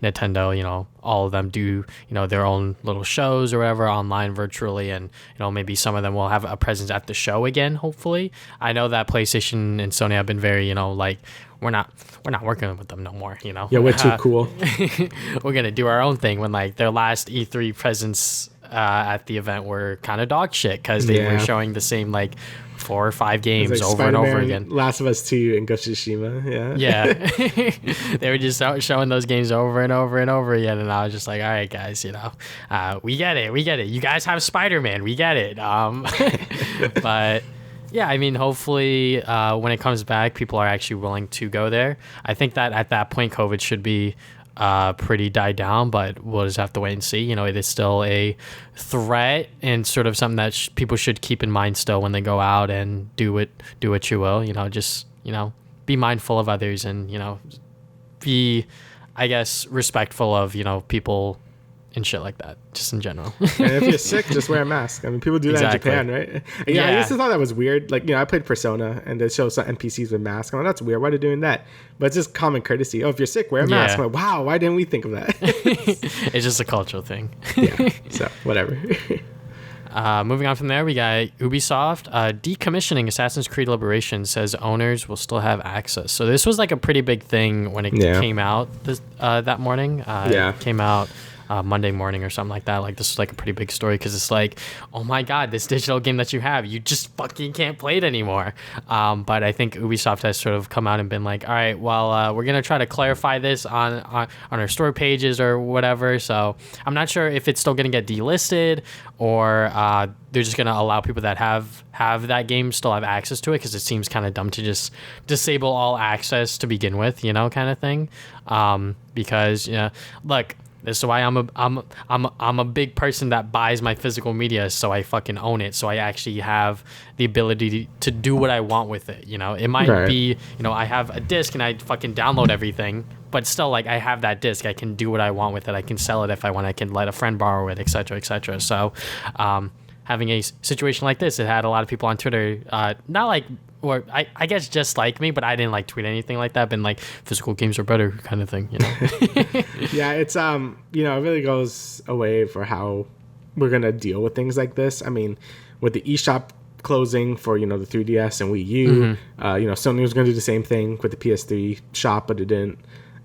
Nintendo, you know, all of them do, you know, their own little shows or whatever online virtually, and, you know, maybe some of them will have a presence at the show again, hopefully. I know that PlayStation and Sony have been very, you know, like, we're not working with them no more, you know. Yeah, we're too cool. We're gonna do our own thing, when like their last E3 presence at the event were kind of dog shit, because they were showing the same like 4 or 5 games like over Spider-Man, and over again. Last of Us 2 and Ghost of Tsushima. Yeah. They were just showing those games over and over and over again, and I was just like, all right, guys, you know, we get it. You guys have Spider-Man, we get it. But yeah, I mean, hopefully when it comes back, people are actually willing to go there. I think that at that point, COVID should be pretty died down, but we'll just have to wait and see. You know, it is still a threat and sort of something that people should keep in mind still when they go out and do what you will. You know, just, you know, be mindful of others and, you know, be, I guess, respectful of, you know, people and shit like that, just in general. And if you're sick, just wear a mask. I mean, people do that in Japan, right? Yeah, I used to thought that was weird. Like, you know, I played Persona and they show some NPCs with masks. I'm like, that's weird. Why are they doing that? But it's just common courtesy. Oh, if you're sick, wear a mask. I'm like, wow, why didn't we think of that? It's just a cultural thing. Yeah, so whatever. Moving on from there, we got Ubisoft. Decommissioning Assassin's Creed Liberation says owners will still have access. So this was like a pretty big thing when it came out that morning. It came out Monday morning or something like that. Like, this is like a pretty big story because it's like, oh my god, this digital game that you have, you just fucking can't play it anymore. But I think Ubisoft has sort of come out and been like, all right, well, we're gonna try to clarify this on our store pages or whatever. So I'm not sure if it's still gonna get delisted or they're just gonna allow people that have that game still have access to it, because it seems kind of dumb to just disable all access to begin with, you know, kind of thing. Because look. This is why I'm a big person that buys my physical media, so I fucking own it. So I actually have the ability to do what I want with it. You know, it might be, you know, I have a disc and I fucking download everything, but still, like, I have that disc. I can do what I want with it. I can sell it if I want. I can let a friend borrow it, etc., etc. So, having a situation like this, it had a lot of people on Twitter, not like, or I guess just like me, but I didn't like tweet anything like that. Been like, physical games are better kind of thing, you know? Yeah, it's you know, it really goes away for how we're gonna deal with things like this. I mean, with the eShop closing for, you know, the 3DS and Wii U, you know, Sony was gonna do the same thing with the PS3 shop, but it didn't.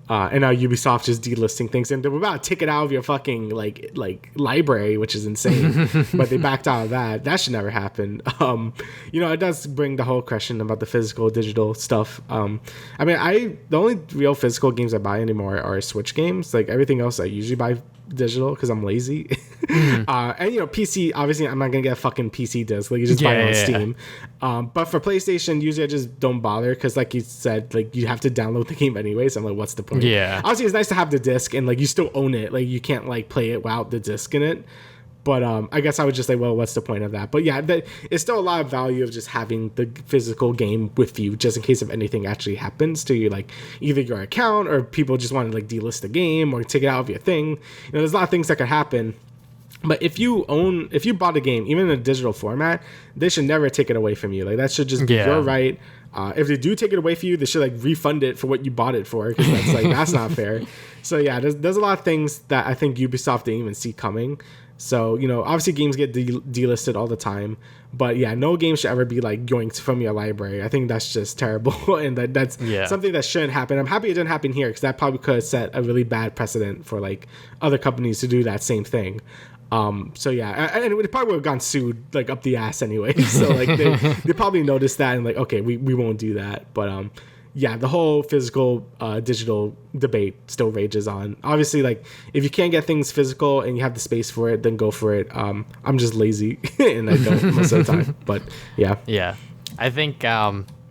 And now Ubisoft is delisting things, and they were about to take it out of your fucking like library, which is insane. But they backed out of that. That should never happen. You know, it does bring the whole question about the physical digital stuff. I mean, the only real physical games I buy anymore are Switch games. Like, everything else I usually buy digital because I'm lazy. And you know, PC, obviously I'm not gonna get a fucking PC disc, like, you just buy it on Steam. But for PlayStation, usually I just don't bother because, like you said, like, you have to download the game anyway, so I'm like, what's the point? Obviously it's nice to have the disc and, like, you still own it, like, you can't like play it without the disc in it. But I guess I would just say, well, what's the point of that? But yeah, it's still a lot of value of just having the physical game with you, just in case if anything actually happens to you, like either your account or people just want to like delist the game or take it out of your thing. You know, there's a lot of things that could happen. But if you bought a game, even in a digital format, they should never take it away from you. Like, that should just be your right. If they do take it away from you, they should like refund it for what you bought it for, because that's like, that's not fair. So yeah, there's a lot of things that I think Ubisoft didn't even see coming. So, you know, obviously games get delisted all the time, but yeah, no game should ever be like yoinked from your library. I think that's just terrible, and that's something that shouldn't happen. I'm happy it didn't happen here, because that probably could have set a really bad precedent for like other companies to do that same thing. So yeah, and it probably would have gone sued like up the ass anyway. So like they probably noticed that and like, okay, we won't do that. But yeah, the whole physical digital debate still rages on. Obviously, like, if you can't get things physical and you have the space for it, then go for it. I'm just lazy and I don't most of the time. But yeah, I think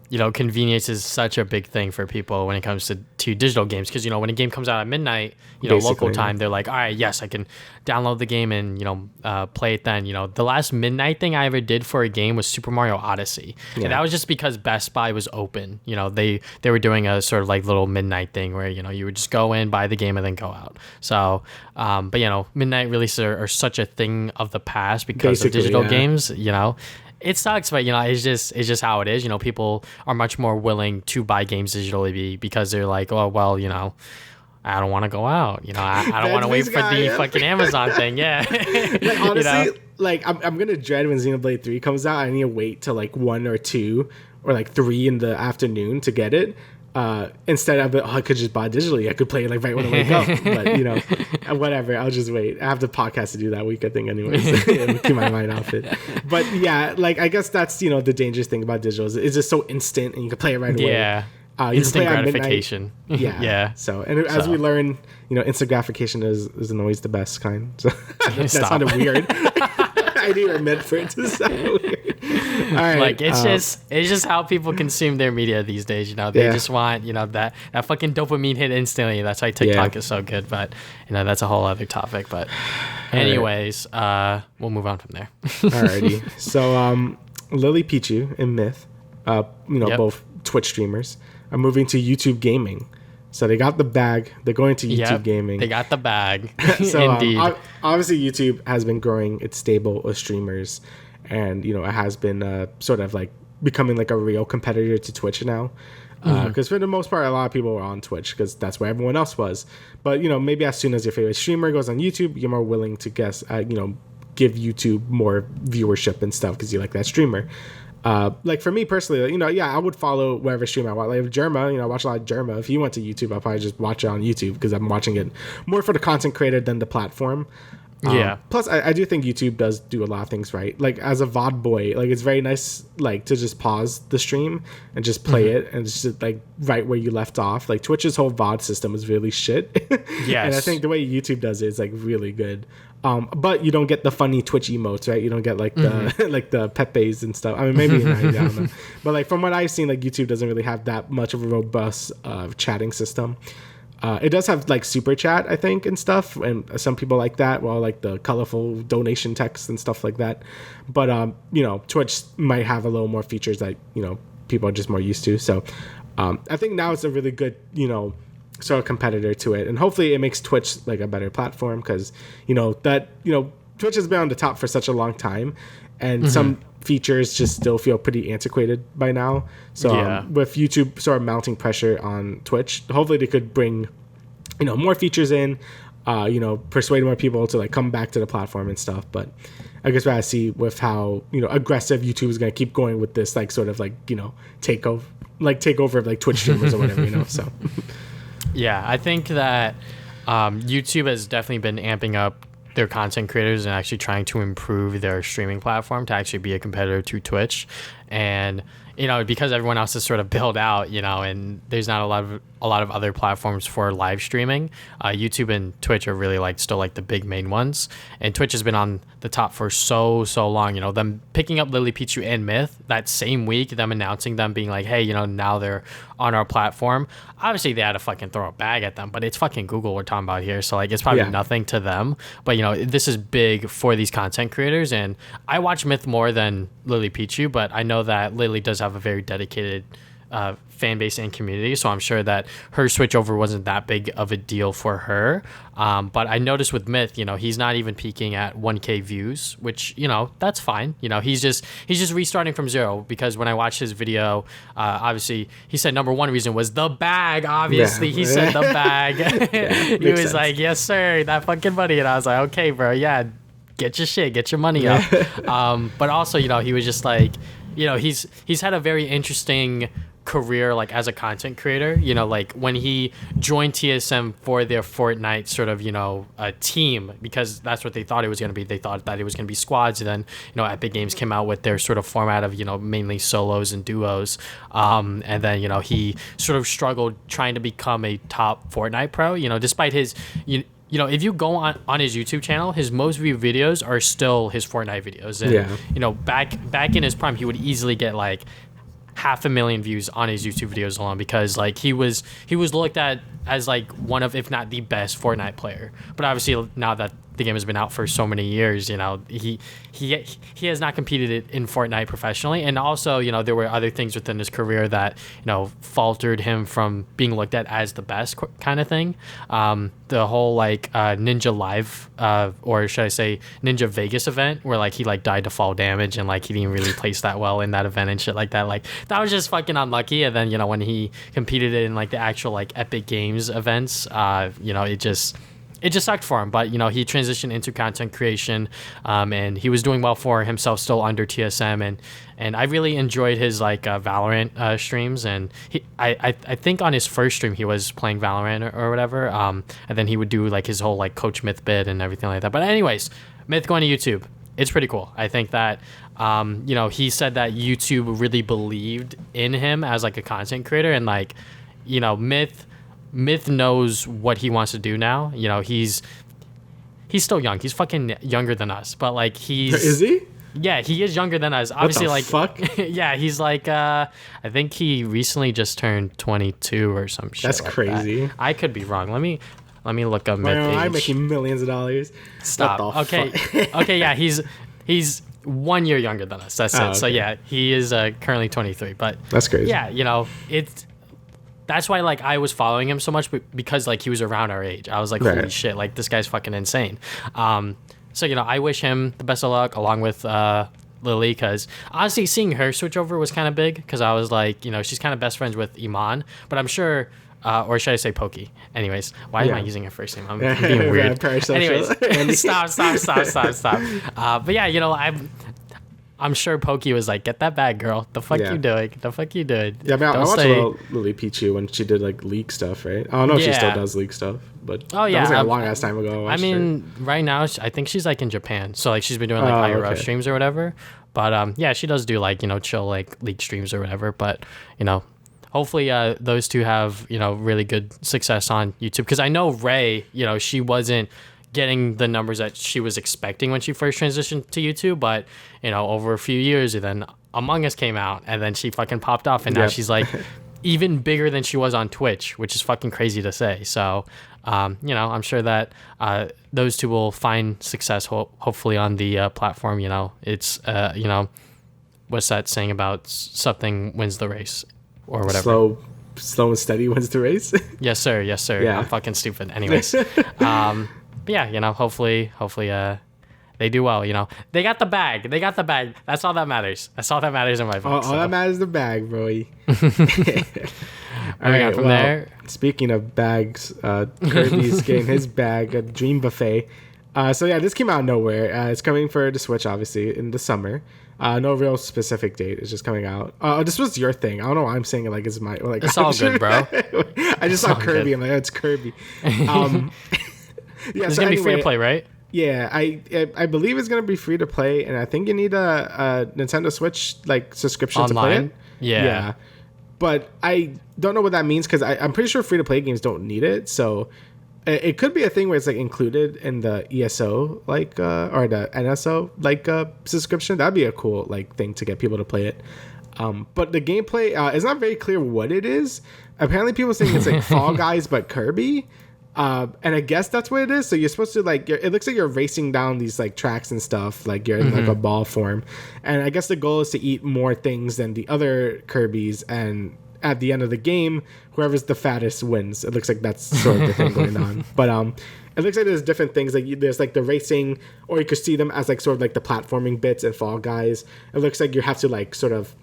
you know, convenience is such a big thing for people when it comes to digital games, because, you know, when a game comes out at midnight, you know, local time, they're like, all right, yes, I can download the game and, you know, play it then. You know, the last midnight thing I ever did for a game was Super Mario Odyssey, and that was just because Best Buy was open. You know, they were doing a sort of like little midnight thing where, you know, you would just go in, buy the game, and then go out. So but, you know, midnight releases are such a thing of the past because of digital games. You know, it sucks, but, you know, it's just how it is. You know, people are much more willing to buy games digitally because they're like, oh, well, you know, I don't want to go out. You know, I don't want to wait for the fucking Amazon thing. Yeah. Like, honestly, you know? Like, I'm going to dread when Xenoblade 3 comes out. I need to wait till like 1 or 2 or like 3 in the afternoon to get it. Instead of, I could just buy it digitally. I could play it like right when I wake up. But, you know, whatever. I'll just wait. I have the podcast to do that week, I think, anyways. Keep my mind off it. But yeah, like, I guess that's, you know, the dangerous thing about digital is it's just so instant and you can play it right away. Yeah. Instant gratification. Yeah. So, and as we learn, you know, instant gratification isn't always the best kind. So that sounded weird. I didn't even meant for it to sound weird. All right, like, it's just how people consume their media these days. You know, they just want, you know, that fucking dopamine hit instantly. That's why TikTok is so good. But, you know, that's a whole other topic. But anyways, we'll move on from there. Alrighty. So LilyPichu and Myth, you know, both Twitch streamers, are moving to YouTube gaming. So they got the bag. They're going to YouTube gaming. They got the bag. So indeed. Obviously, YouTube has been growing its stable of streamers, and, you know, it has been sort of like becoming like a real competitor to Twitch now. Because for the most part, a lot of people were on Twitch because that's where everyone else was. But, you know, maybe as soon as your favorite streamer goes on YouTube, you're more willing to guess, you know, give YouTube more viewership and stuff because you like that streamer. Like for me personally, you know, yeah, I would follow whatever stream I watch. Like if Germa, you know, I watch a lot of Germa. If he went to YouTube, I'll probably just watch it on YouTube because I'm watching it more for the content creator than the platform. Yeah. Plus, I do think YouTube does do a lot of things right. Like as a VOD boy, like it's very nice, like to just pause the stream and just play it and it's just like right where you left off. Like Twitch's whole VOD system is really shit. Yes. And I think the way YouTube does it is like really good. But you don't get the funny Twitch emotes, right? You don't get like the like the Pepes and stuff. I mean, maybe I don't know. But like from what I've seen, like YouTube doesn't really have that much of a robust chatting system. It does have like super chat, I think, and stuff, and some people like that. Well, like the colorful donation text and stuff like that. But you know, Twitch might have a little more features that, you know, people are just more used to. So I think now it's a really good, you know, sort of competitor to it, and hopefully it makes Twitch like a better platform because, you know, that, you know, Twitch has been on the top for such a long time, and some features just still feel pretty antiquated by now. So with YouTube sort of mounting pressure on Twitch, hopefully they could bring, you know, more features in, you know, persuade more people to like come back to the platform and stuff. But I guess we'll see with how, you know, aggressive YouTube is going to keep going with this, like sort of like, you know, takeover of like Twitch streamers or whatever, you know. So yeah, I think that YouTube has definitely been amping up their content creators and actually trying to improve their streaming platform to actually be a competitor to Twitch. And, you know, because everyone else is sort of built out, you know, and there's not a lot of other platforms for live streaming, YouTube and Twitch are really like still like the big main ones. And Twitch has been on the top for so long, you know, them picking up LilyPichu and Myth that same week, them announcing them being like, hey, you know, now they're on our platform. Obviously they had to fucking throw a bag at them, but it's fucking Google we're talking about here. So like, it's probably nothing to them, but you know, this is big for these content creators. And I watch Myth more than LilyPichu, but I know that Lily does have a very dedicated fan base and community, so I'm sure that her switch over wasn't that big of a deal for her. But I noticed with Myth, you know, he's not even peaking at 1K views, which, you know, that's fine. You know, he's just restarting from zero, because when I watched his video, obviously he said number one reason was the bag. Obviously, he said the bag. He was like, yes, sir, that fucking money. And I was like, okay, bro, yeah, get your shit, get your money up. But also, you know, he was just like, you know, he's had a very interesting career like as a content creator, you know, like when he joined TSM for their Fortnite sort of, you know, team, because that's what they thought it was going to be. They thought that it was going to be squads, and then, you know, Epic Games came out with their sort of format of, you know, mainly solos and duos, and then, you know, he sort of struggled trying to become a top Fortnite pro, you know, despite his, you know, if you go on his YouTube channel, his most viewed videos are still his Fortnite videos. And, you know, back in his prime, he would easily get like 500,000 views on his YouTube videos alone, because like he was looked at as like one of, if not the best Fortnite player. But obviously now that the game has been out for so many years, you know, he has not competed in Fortnite professionally. And also, you know, there were other things within his career that, you know, faltered him from being looked at as the best kind of thing. The whole like Ninja Live, or should I say Ninja Vegas event, where like he like died to fall damage and like he didn't really place that well in that event and shit like that. Like that was just fucking unlucky. And then, you know, when he competed in like the actual like Epic Games events, you know, it just sucked for him. But, you know, he transitioned into content creation, and he was doing well for himself still under TSM. And I really enjoyed his like Valorant streams. And I think on his first stream he was playing Valorant or whatever. And then he would do like his whole like Coach Myth bit and everything like that. But anyways, Myth going to YouTube, it's pretty cool. I think that, you know, he said that YouTube really believed in him as like a content creator, and like, you know, Myth knows what he wants to do now. You know, he's still young. He's fucking younger than us, but like Is he? Yeah, he is younger than us. Obviously, what the fuck? Yeah, he's like I think he recently just turned 22 or some shit. That's like crazy. That. I could be wrong. Let me look up Myth age. I'm making millions of dollars. Stop. Okay. Okay, yeah, he's 1 year younger than us. That's it. Okay. So yeah, he is currently 23, but that's crazy. Yeah, you know, that's why like I was following him so much, because like he was around our age. I was like, holy shit, like this guy's fucking insane. So, you know, I wish him the best of luck along with Lily, because honestly seeing her switch over was kind of big, because I was like, you know, she's kind of best friends with Iman, but I'm sure or should I say Pokey? Anyways, why am I using her first name? I'm being Yeah, weird. parasocial. Anyways, stop. But yeah, you know, I'm sure Pokey was like, "Get that bag, girl. The fuck you doing? The fuck you doing?" Yeah, I mean, I watched a little LilyPichu when she did like leak stuff, right? I don't know if she still does leak stuff, but that was like a long ass time ago. I mean, right now I think she's like in Japan, so like she's been doing like IRL streams or whatever. But yeah, she does do like, you know, chill like leak streams or whatever. But you know, hopefully those two have, you know, really good success on YouTube, because I know Ray, you know, she wasn't getting the numbers that she was expecting when she first transitioned to YouTube, but you know, over a few years, and then Among Us came out, and then she fucking popped off, and now she's like even bigger than she was on Twitch, which is fucking crazy to say. So you know, I'm sure that those two will find success hopefully on the platform. You know, it's you know, what's that saying about something wins the race or whatever? Slow and steady wins the race. Yes sir. Yeah. I'm fucking stupid. Anyways, but yeah, you know, hopefully they do well. You know, they got the bag. That's all that matters. That's all that matters in my book. All that matters is the bag, bro. All right, from there. Speaking of bags, Kirby's getting his bag, a Dream Buffet. So yeah, this came out of nowhere. It's coming for the Switch, obviously, in the summer. No real specific date. It's just coming out. This was your thing. I don't know why I'm saying it like it's my like. It's all good, bro. I just saw Kirby. I'm like, oh, it's Kirby. Yeah, it's gonna be free to play, right? Yeah, I believe it's gonna be free to play, and I think you need a Nintendo Switch like subscription online? To play it. Yeah. But I don't know what that means, because I'm pretty sure free to play games don't need it. So it could be a thing where it's like included in the ESO like or the NSO like subscription. That'd be a cool like thing to get people to play it. But the gameplay is not very clear what it is. Apparently, people saying it's like Fall Guys but Kirby. And I guess that's what it is. So you're supposed to like, it looks like you're racing down these like tracks and stuff, like you're in like a ball form. And I guess the goal is to eat more things than the other Kirbys. And at the end of the game, whoever's the fattest wins. It looks like that's sort of the thing going on. But it looks like there's different things. Like there's like the racing, or you could see them as like sort of like the platforming bits in Fall Guys. It looks like you have to like sort of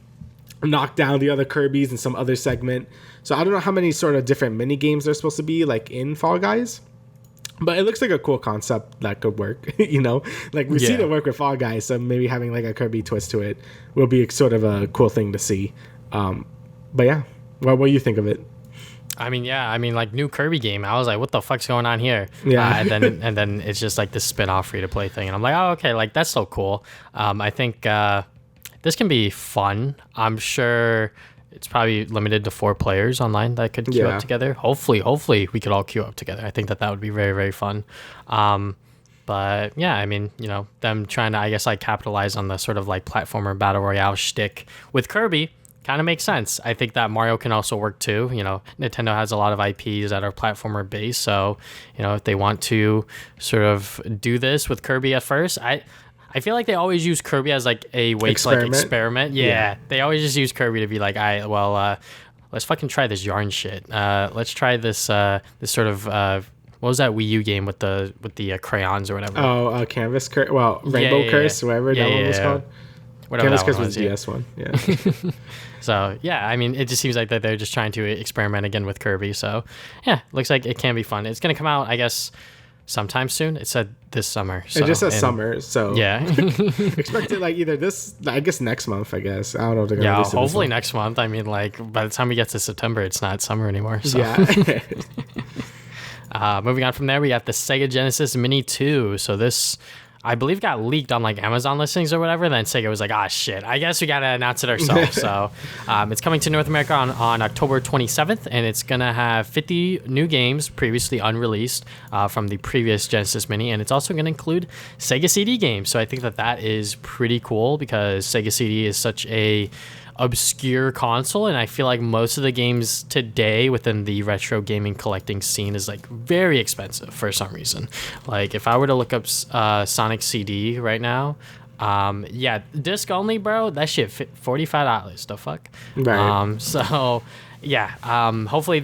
knock down the other Kirbys in some other segment. So I don't know how many sort of different mini games there's supposed to be like in Fall Guys, but it looks like a cool concept that could work. You know, like we see it work with Fall Guys, so maybe having like a Kirby twist to it will be sort of a cool thing to see. But yeah, what do you think of it? I mean, like new Kirby game. I was like, what the fuck's going on here? Yeah. And then it's just like this spin-off free to play thing, and I'm like, oh, okay, like that's so cool. I think this can be fun. I'm sure it's probably limited to 4 players online that could queue up together. Hopefully we could all queue up together. I think that would be very, very fun. But yeah, I mean, you know, them trying to, I guess, like capitalize on the sort of like platformer battle royale shtick with Kirby kind of makes sense. I think that Mario can also work too. You know, Nintendo has a lot of IPs that are platformer based. So, you know, if they want to sort of do this with Kirby at first, I feel like they always use Kirby as like a way to like experiment. Yeah. They always just use Kirby to be like, let's fucking try this yarn shit. Let's try this this sort of what was that Wii U game with the crayons or whatever? Oh, Canvas Curse. Well, Rainbow Curse, whatever that one was called. Whatever Canvas Curse was the DS one. Yeah. So yeah, I mean, it just seems like that they're just trying to experiment again with Kirby. So yeah, looks like it can be fun. It's gonna come out, I guess, sometime soon. It said this summer. So, it just says summer, so yeah. Expect it like either this, I guess next month. I guess I don't know if they're gonna release it hopefully next month. I mean, like by the time we get to September, it's not summer anymore. So. Yeah. Moving on from there, we got the Sega Genesis Mini 2. So this, I believe, got leaked on like Amazon listings or whatever. Then Sega was like, shit, I guess we gotta announce it ourselves. So it's coming to North America on October 27th, and it's gonna have 50 new games previously unreleased from the previous Genesis Mini, and it's also gonna include Sega CD games. So I think that is pretty cool, because Sega CD is such a obscure console, and I feel like most of the games today within the retro gaming collecting scene is like very expensive for some reason. Like if I were to look up Sonic CD right now, disc only, bro, that shit $45. The fuck. Right. So yeah, hopefully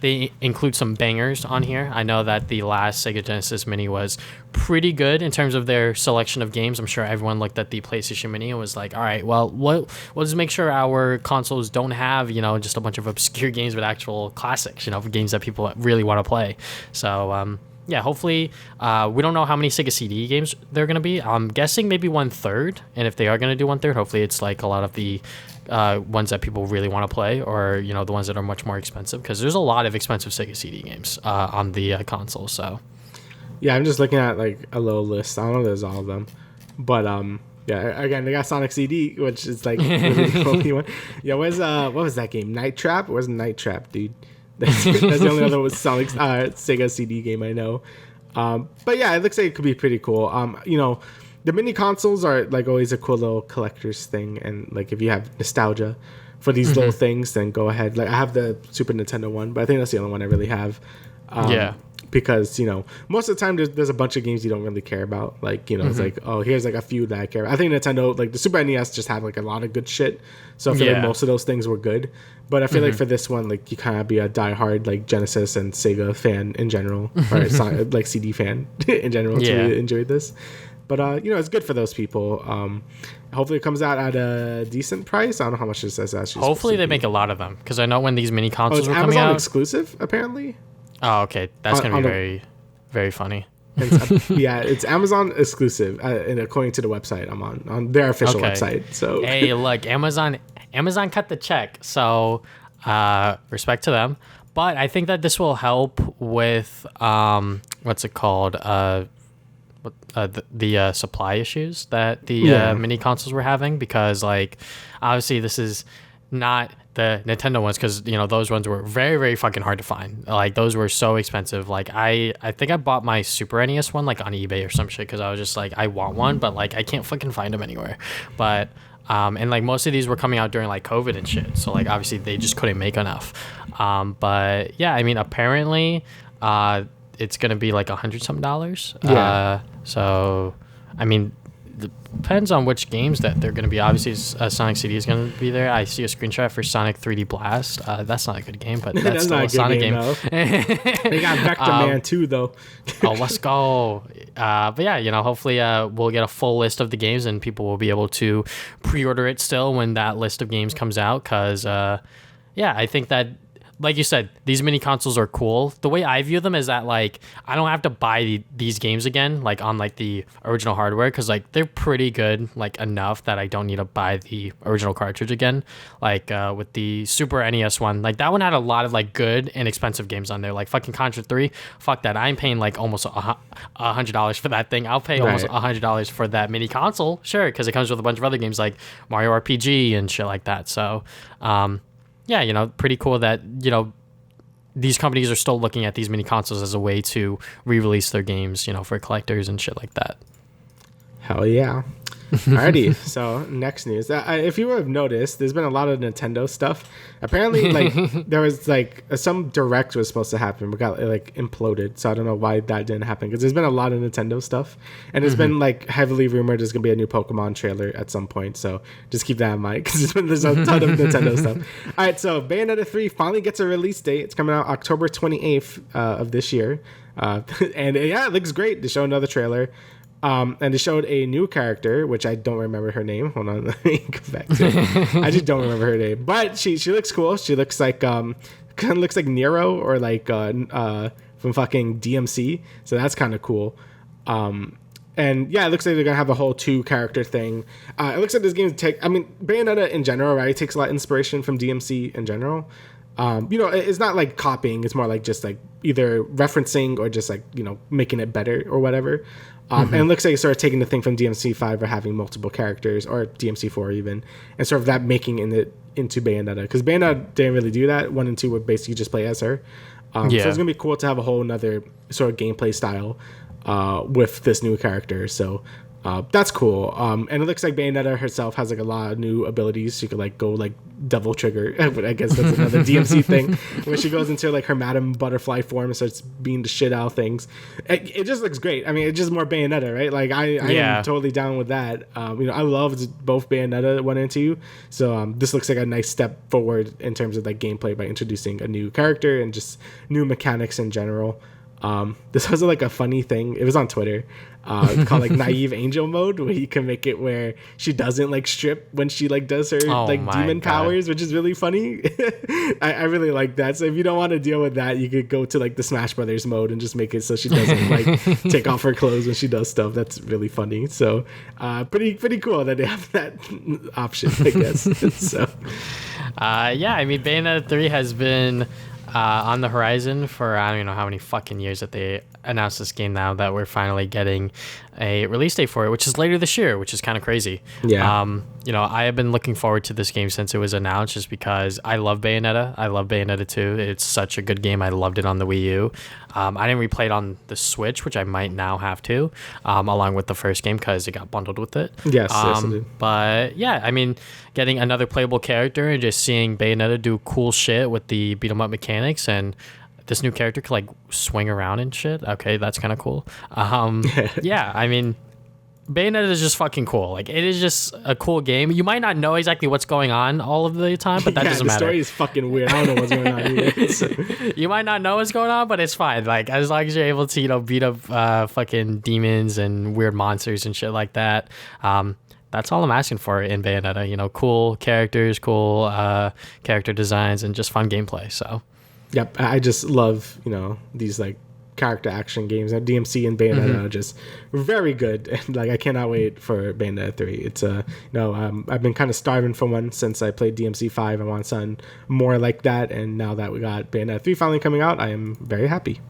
they include some bangers on here. I know that the last Sega Genesis Mini was pretty good in terms of their selection of games. I'm sure everyone looked at the PlayStation Mini and was like, all right, well, we'll just make sure our consoles don't have, just a bunch of obscure games with actual classics, games that people really want to play. So, yeah, hopefully, we don't know how many Sega CD games they're going to be. I'm guessing maybe 1/3. And if they are going to do 1/3, hopefully it's like a lot of the ones that people really want to play, or the ones that are much more expensive, because there's a lot of expensive Sega CD games on the console. So yeah, I'm just looking at like a little list. I don't know if there's all of them, but yeah, again, they got Sonic CD, which is like really the only one. Yeah, what was that game? Night Trap? It wasn't Night Trap, dude. That's the only other Sonic Sega CD game I know. But yeah, it looks like it could be pretty cool. The mini consoles are like always a cool little collector's thing, and like if you have nostalgia for these little things, then go ahead. Like I have the Super Nintendo one, but I think that's the only one I really have. Because most of the time there's a bunch of games you don't really care about. Like it's like, oh, here's like a few that I care about. I think Nintendo, like the Super NES, just had like a lot of good shit. So I feel like most of those things were good. But I feel like for this one, like you kind of be a diehard like Genesis and Sega fan in general, or like CD fan in general to really enjoy this. But it's good for those people. Hopefully it comes out at a decent price. I don't know how much this is actually. Hopefully they make a lot of them, because I know when these mini consoles were coming Amazon out, exclusive apparently. Oh, okay. That's going to be very, very funny. Yeah, it's Amazon exclusive, and according to the website I'm on their official website. So hey, look, Amazon cut the check, so respect to them. But I think that this will help with what's it called? The supply issues that the mini consoles were having, because like obviously this is not the Nintendo ones, because those ones were very, very fucking hard to find. Like those were so expensive. Like I think I bought my Super NES one like on eBay or some shit, because I was just like, I want one, but like I can't fucking find them anywhere. But and like most of these were coming out during like COVID and shit, so like obviously they just couldn't make enough. But yeah, I mean apparently it's gonna be like $100-something. So I mean, depends on which games that they're going to be. Obviously, Sonic CD is going to be there. I see a screenshot for Sonic 3D Blast. That's not a good game, but that's still a Sonic game. They got Vector Man too, though. Oh, let's go. But yeah, hopefully we'll get a full list of the games, and people will be able to pre-order it still when that list of games comes out. Because, I think that, like you said, these mini consoles are cool. The way I view them is that like I don't have to buy these games again, like on like the original hardware, because like they're pretty good, like enough that I don't need to buy the original cartridge again. Like with the Super NES one, like that one had a lot of like good and expensive games on there, like fucking Contra 3. Fuck that, I'm paying like almost $100 for that thing. I'll pay almost $100 for that mini console, sure, because it comes with a bunch of other games like Mario RPG and shit like that. So yeah, pretty cool that, these companies are still looking at these mini consoles as a way to re-release their games, for collectors and shit like that. Hell yeah. Alrighty, so next news. If you have noticed, there's been a lot of Nintendo stuff. Apparently, like there was like some direct was supposed to happen, but got like imploded. So I don't know why that didn't happen, because there's been a lot of Nintendo stuff, and it's been like heavily rumored there's gonna be a new Pokemon trailer at some point. So just keep that in mind, because there's a ton of Nintendo stuff. All right, so Bayonetta 3 finally gets a release date. It's coming out October 28th of this year, and yeah, it looks great. They show another trailer. And they showed a new character, which I don't remember her name. Hold on, let me go back to it. I just don't remember her name. But she looks cool. She looks like kind of looks like Nero, or like from fucking DMC. So that's kind of cool. And yeah, it looks like they're gonna have a whole 2-character thing. It looks like this game Bayonetta in general, right? It takes a lot of inspiration from DMC in general. It's not like copying. It's more like just like either referencing or just like, making it better or whatever. And it looks like it's sort of taking the thing from DMC5 or having multiple characters, or DMC4 even, and sort of that making it into Bayonetta. Because Bayonetta didn't really do that. 1 and 2 would basically just play as her. So it's going to be cool to have a whole another sort of gameplay style with this new character. So That's cool. And it looks like Bayonetta herself has like a lot of new abilities. She could like go like devil trigger, but I guess that's another DMC thing where she goes into like her Madam Butterfly form and starts beating the shit out of things. It just looks great. I mean, it's just more Bayonetta, right? Like I am totally down with that. I loved both Bayonetta 1 and 2, so this looks like a nice step forward in terms of like gameplay by introducing a new character and just new mechanics in general. This was like a funny thing. It was on Twitter, called like naive angel mode, where you can make it where she doesn't like strip when she like does her demon powers, which is really funny. I really like that. So if you don't want to deal with that, you could go to like the Smash Brothers mode and just make it so she doesn't like take off her clothes when she does stuff. That's really funny. So pretty cool that they have that option, I guess. So I mean, Bayonetta 3 has been on the horizon for I don't even know how many fucking years that they announced this game now, that we're finally getting a release date for it, which is later this year, which is kind of crazy. I have been looking forward to this game since it was announced, just because I love Bayonetta. I love Bayonetta 2. It's such a good game. I loved it on the Wii U. I didn't replay it on the Switch, which I might now have to, along with the first game, because it got bundled with it. Yes, it did. But yeah, I mean, getting another playable character and just seeing Bayonetta do cool shit with the beat 'em up mechanics, and this new character could like swing around and shit. Okay, that's kind of cool. Yeah, I mean, Bayonetta is just fucking cool. Like, it is just a cool game. You might not know exactly what's going on all of the time, but that doesn't matter. The story is fucking weird. I don't know what's going on either. So. You might not know what's going on, but it's fine. Like, as long as you're able to, beat up fucking demons and weird monsters and shit like that. That's all I'm asking for in Bayonetta. Cool characters, cool character designs, and just fun gameplay. So. Yep, I just love, these like character action games. DMC and Bayonetta are just very good, and like I cannot wait for Bayonetta 3. It's I've been kind of starving for one since I played DMC 5. I want something more like that, and now that we got Bayonetta 3 finally coming out, I am very happy.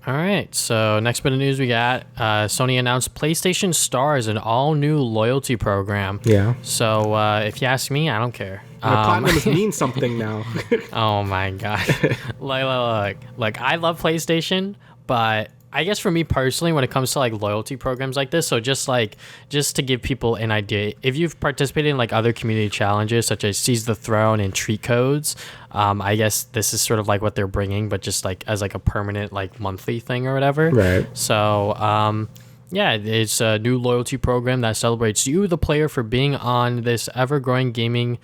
All right, so next bit of news we got, Sony announced PlayStation Stars, an all-new loyalty program. Yeah. So if you ask me, I don't care. Platinum means something now. Oh my god. Like, I love PlayStation, but I guess for me personally, when it comes to like loyalty programs like this, so just to give people an idea, if you've participated in like other community challenges such as Seize the Throne and Treat Codes, I guess this is sort of like what they're bringing, but just like as like a permanent like monthly thing or whatever. Right. So yeah, it's a new loyalty program that celebrates you, the player, for being on this ever-growing gaming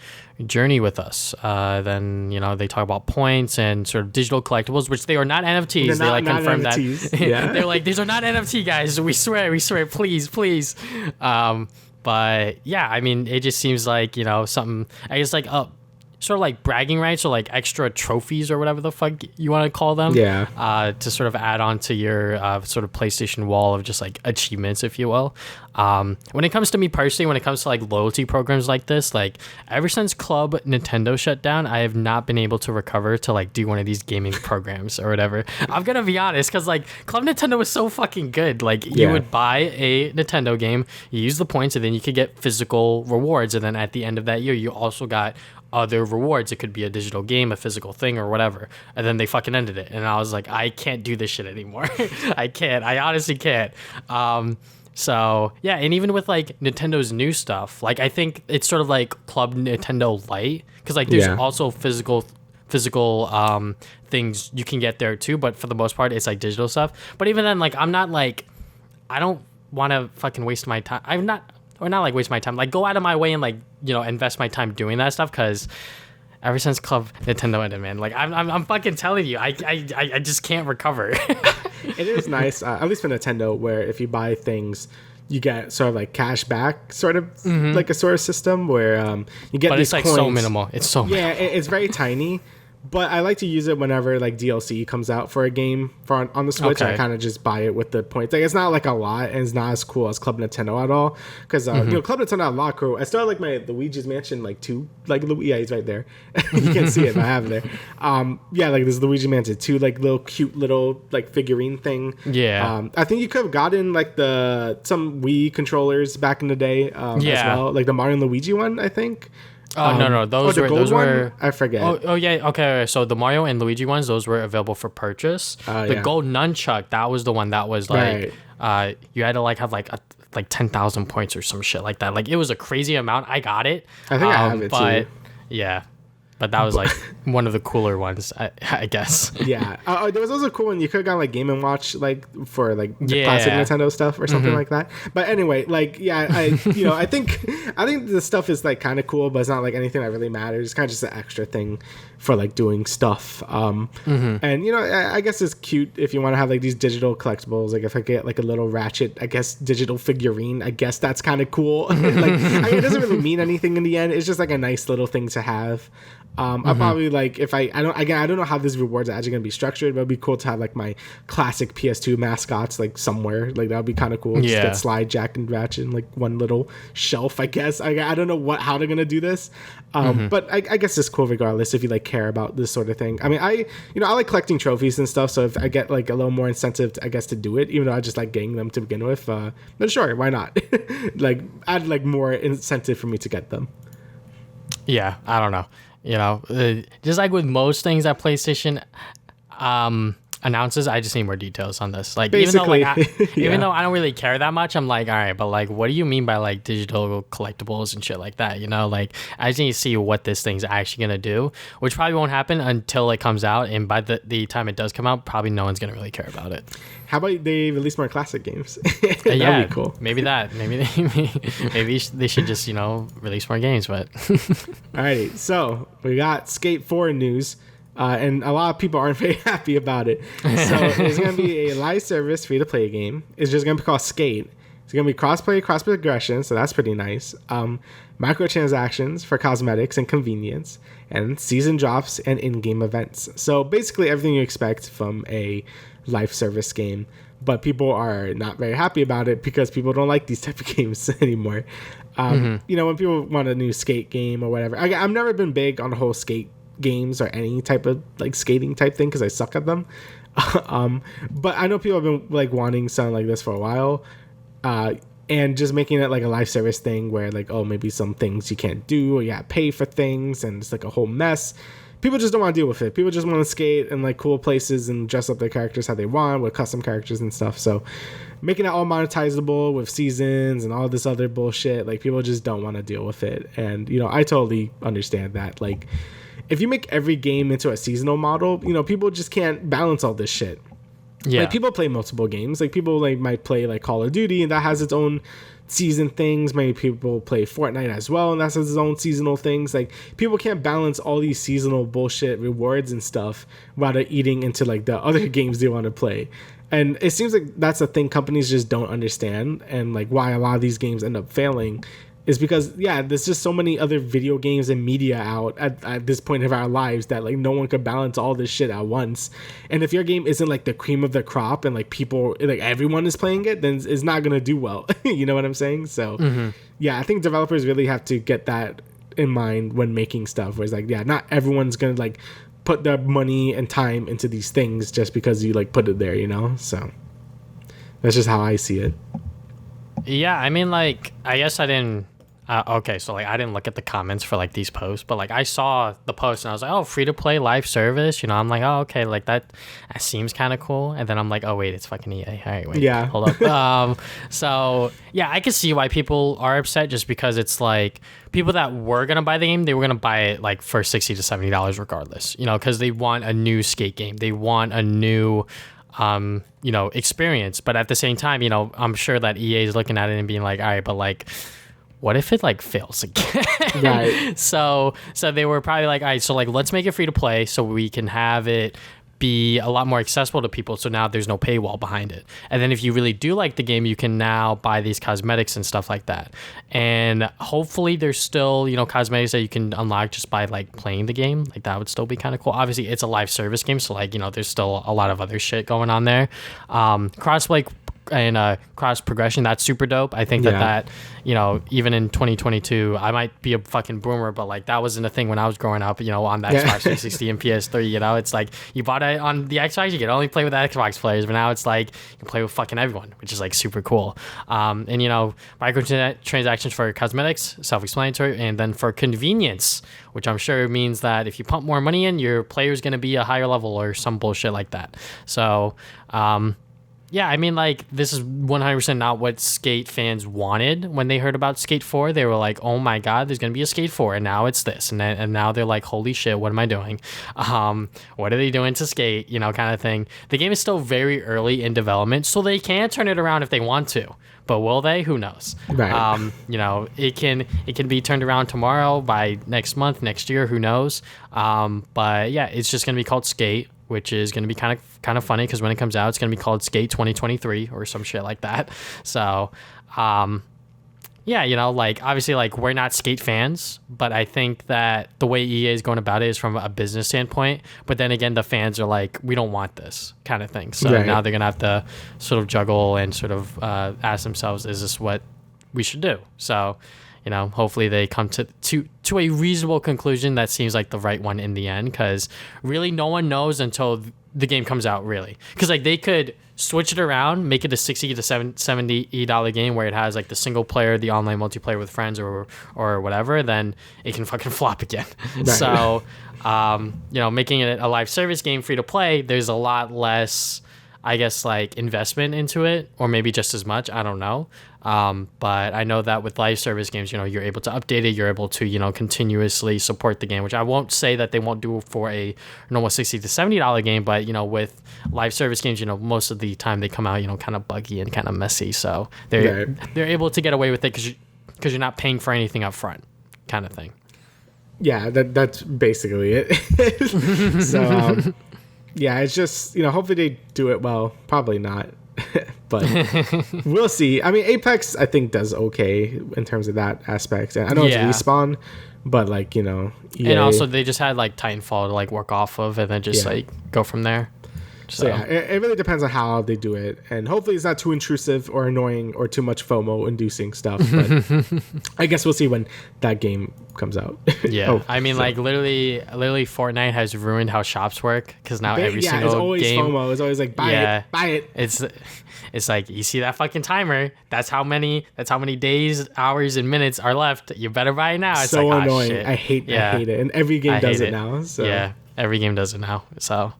journey with us. Then, they talk about points and sort of digital collectibles, which they are not NFTs. They confirm that. Yeah. They're like, these are not NFT, guys. We swear, please. But yeah, I mean, it just seems like, something, I guess like sort of like bragging rights or like extra trophies or whatever the fuck you want to call them. Yeah. To sort of add on to your sort of PlayStation wall of just like achievements, if you will. When it comes to me personally, when it comes to like loyalty programs like this, like ever since Club Nintendo shut down, I have not been able to recover to like do one of these gaming programs or whatever. I'm gonna be honest, because like Club Nintendo was so fucking good. Like you would buy a Nintendo game, you use the points, and then you could get physical rewards, and then at the end of that year, you also got other rewards. It could be a digital game, a physical thing, or whatever. And then they fucking ended it, and I was like, I can't do this shit anymore. I honestly can't. So yeah, and even with like Nintendo's new stuff, like I think it's sort of like Club Nintendo Lite, because like there's also physical things you can get there too, but for the most part it's like digital stuff. But even then, like I don't want to fucking waste my time. Not like waste my time, like go out of my way and like invest my time doing that stuff, because ever since Club Nintendo ended, man, like I'm fucking telling you, I just can't recover. It is nice, at least for Nintendo, where if you buy things, you get sort of like cash back, sort of like a sort of system where you get. But these it's like coins. so minimal. It's so minimal. It's very tiny. But I like to use it whenever like DLC comes out for a game on the Switch. Okay. I kind of just buy it with the points. Like it's not like a lot, and it's not as cool as Club Nintendo at all. Because Club Nintendo had a lot cool. I still have like my Luigi's Mansion like 2, like he's right there. You can't see it, but I have it there. Like this Luigi Mansion 2, like little cute little like figurine thing. Yeah. I think you could have gotten like some Wii controllers back in the day as well, like the Mario and Luigi one, I think. Oh no, the gold those one? were. I forget. Oh yeah, okay. So the Mario and Luigi ones, those were available for purchase. The gold nunchuck, that was the one that was like, you had to like have like 10,000 points or some shit like that. Like it was a crazy amount. I got it. I think I have it too. Yeah. But that was like one of the cooler ones, I guess. Yeah. There was also cool one. You could have gone like Game & Watch, like for like the classic Nintendo stuff or something like that. But anyway, like I think the stuff is like kind of cool, but it's not like anything that really matters. It's kind of just an extra thing for like doing stuff. And I guess it's cute if you want to have like these digital collectibles. Like if I get like a little Ratchet, I guess digital figurine, I guess that's kind of cool. Like it doesn't really mean anything in the end. It's just like a nice little thing to have. I'll probably like if I don't know how these rewards are actually gonna be structured, but it'd be cool to have like my classic PS2 mascots like somewhere. Like that would be kind of cool. Just get Slide, Jack, and Ratchet in like one little shelf, I guess. I don't know how they're gonna do this, but I guess it's cool regardless if you like care about this sort of thing. I mean, I like collecting trophies and stuff, so if I get like a little more incentive, I guess, to do it, even though I just like getting them to begin with. But sure, why not? Like add like more incentive for me to get them. Yeah, I don't know. Just like with most things that PlayStation announces, I just need more details on this. Like, basically, even though I don't really care that much, I'm like, all right, but like, what do you mean by like digital collectibles and shit like that? Like, I just need to see what this thing's actually gonna do, which probably won't happen until it comes out, and by the time it does come out, probably no one's gonna really care about it. How about they release more classic games? That'd be cool. Maybe that. Maybe they should just release more games. But alrighty, so we got Skate 4 news, and a lot of people aren't very happy about it. So it's gonna be a live service free to play game. It's just gonna be called Skate. It's gonna be cross-play, cross-progression, so that's pretty nice. Microtransactions for cosmetics and convenience, and season drops and in-game events. So basically everything you expect from a live service game, but people are not very happy about it because people don't like these type of games anymore. When people want a new skate game or whatever, I've never been big on the whole skate games or any type of like skating type thing because I suck at them. But I know people have been like wanting something like this for a while, and just making it like a live service thing where like, oh, maybe some things you can't do or you gotta pay for things and it's like a whole mess. People just don't want to deal with it. People just want to skate in like cool places and dress up their characters how they want with custom characters and stuff. So making it all monetizable with seasons and all this other bullshit, like people just don't want to deal with it. And I totally understand that. Like if you make every game into a seasonal model, people just can't balance all this shit. Yeah. Like people play multiple games. Like people like might play like Call of Duty and that has its own season things. Many people play Fortnite as well and that's its own seasonal things. Like people can't balance all these seasonal bullshit rewards and stuff while they're eating into like the other games they want to play. And it seems like that's a thing companies just don't understand, and like why a lot of these games end up failing is because there's just so many other video games and media out at this point of our lives that like no one could balance all this shit at once. And if your game isn't like the cream of the crop and like people like everyone is playing it, then it's not gonna do well. You know what I'm saying? So I think developers really have to get that in mind when making stuff, where it's like not everyone's gonna like put their money and time into these things just because you like put it there, so that's just how I see it. I mean, like, I guess I didn't okay, so like I didn't look at the comments for like these posts, but like I saw the post and I was like, oh, free to play live service, I'm like, oh, okay, like that seems kind of cool. And then I'm like, oh wait, it's fucking EA. All right, wait, hold up. So I can see why people are upset, just because it's like people that were gonna buy the game, they were gonna buy it like for $60 to $70 regardless, because they want a new skate game, they want a new experience. But at the same time, I'm sure that EA is looking at it and being like, all right, but like, what if it like fails again? Right. So they were probably like, all right, so like let's make it free to play so we can have it be a lot more accessible to people. So now there's no paywall behind it. And then if you really do like the game, you can now buy these cosmetics and stuff like that. And hopefully there's still, cosmetics that you can unlock just by like playing the game. Like that would still be kind of cool. Obviously it's a live service game, so like, there's still a lot of other shit going on there. Crossplay cross progression. That's super dope. I think that even in 2022, I might be a fucking boomer, but like that wasn't a thing when I was growing up. On the Xbox 360 and PS3. It's like you bought it on the Xbox, you could only play with the Xbox players, but now it's like you can play with fucking everyone, which is like super cool. And microtransactions for cosmetics, self-explanatory, and then for convenience, which I'm sure means that if you pump more money in, your player is going to be a higher level or some bullshit like that. So, yeah, I mean, like, this is 100% not what Skate fans wanted when they heard about Skate 4. They were like, oh my God, there's going to be a Skate 4, and now it's this. And now they're like, holy shit, what am I doing? What are they doing to Skate? Kind of thing. The game is still very early in development, so they can turn it around if they want to. But will they? Who knows? Right. It can be turned around tomorrow, by next month, next year, who knows? But yeah, it's just going to be called Skate, which is going to be kind of funny because when it comes out, it's going to be called Skate 2023 or some shit like that. So, yeah, like, obviously, like, we're not Skate fans, but I think that the way EA is going about it is from a business standpoint. But then again, the fans are like, we don't want this kind of thing. So now they're going to have to sort of juggle and sort of ask themselves, is this what we should do? So, hopefully they come to a reasonable conclusion that seems like the right one in the end, because really no one knows until the game comes out, really. Because like they could switch it around, make it a $60 to $70 game where it has like the single player, the online multiplayer with friends or whatever, then it can fucking flop again. Right. So, making it a live service game free to play, there's a lot less, I guess, like investment into it, or maybe just as much. I don't know. But I know that with live service games, you're able to update it. You're able to, continuously support the game, which I won't say that they won't do for a normal $60 to $70 game. But, with live service games, most of the time they come out, kind of buggy and kind of messy. So they're able to get away with it because you're not paying for anything up front, kind of thing. Yeah, that's basically it. So, yeah, it's just, hopefully they do it well. Probably not. But we'll see. I mean, Apex, I think, does okay in terms of that aspect. And I know it's Respawn, but like, EA... And also they just had like Titanfall to like work off of and then just like go from there. So yeah, it really depends on how they do it, and hopefully it's not too intrusive or annoying or too much FOMO inducing stuff. But I guess we'll see when that game comes out. Yeah, I mean, like literally, Fortnite has ruined how shops work because now every single it's always game, FOMO. It's always like buy it. It's like you see that fucking timer. That's how many days, hours, and minutes are left. You better buy it now. It's so like, annoying. Shit. I hate it, and every game does it now. So yeah, every game does it now. So.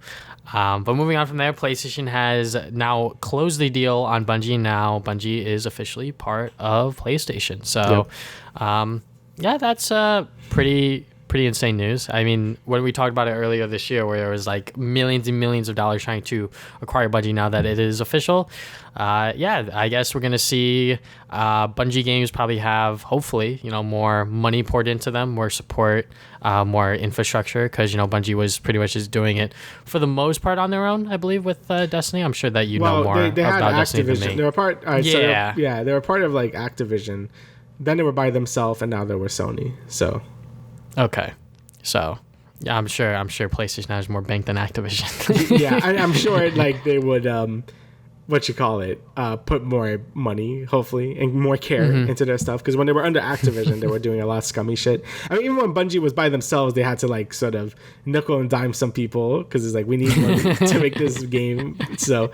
But moving on from there, PlayStation has now closed the deal on Bungie. Now Bungie is officially part of PlayStation. So, that's pretty insane news. I mean, when we talked about it earlier this year, where there was like millions and millions of dollars trying to acquire Bungie, now that it is official, I guess we're gonna see Bungie games probably have, hopefully, more money poured into them, more support, more infrastructure, because Bungie was pretty much just doing it for the most part on their own, I believe, with Destiny. I'm sure that know more they about had Destiny Activision. than me. They were part. They were part of like Activision. Then they were by themselves, and now they were Sony. So. Okay, so yeah, I'm sure PlayStation has more bank than Activision. Yeah, I'm sure like they would put more money, hopefully, and more care into their stuff, because when they were under Activision, they were doing a lot of scummy shit. I mean, even when Bungie was by themselves, they had to like sort of nickel and dime some people, because it's like, we need money to make this game. So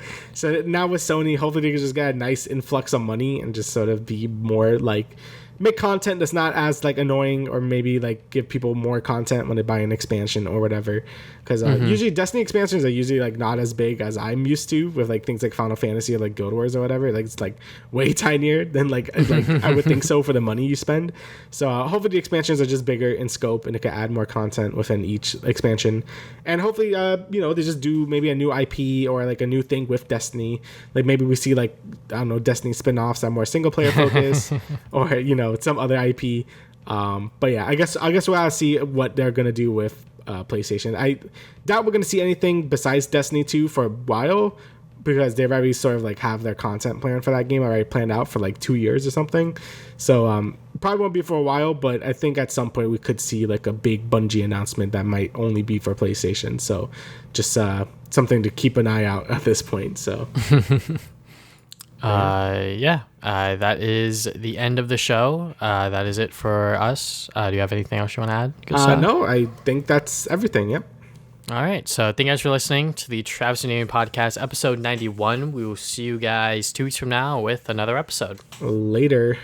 now with Sony, hopefully they can just get a nice influx of money and just sort of be more like, make content that's not as like annoying, or maybe like give people more content when they buy an expansion or whatever, because usually Destiny expansions are usually like not as big as I'm used to with like things like Final Fantasy or like Guild Wars or whatever. Like it's like way tinier than like I would think so for the money you spend. So hopefully the expansions are just bigger in scope and it can add more content within each expansion, and hopefully they just do maybe a new IP or like a new thing with Destiny. Like maybe we see like, I don't know, Destiny spin-offs that are more single player focused or some other IP. But yeah, I guess we'll have to see what they're gonna do with PlayStation. I doubt we're gonna see anything besides Destiny 2 for a while, because they've already sort of like have their content plan for that game already planned out for like 2 years or something. So probably won't be for a while, but I think at some point we could see like a big Bungie announcement that might only be for PlayStation. So just something to keep an eye out at this point. So That is the end of the show. That is it for us. Do you have anything else you want to add? No, I think that's everything. Yep. All right. So thank you guys for listening to the Travis and Damian podcast, episode 91. We will see you guys 2 weeks from now with another episode. Later.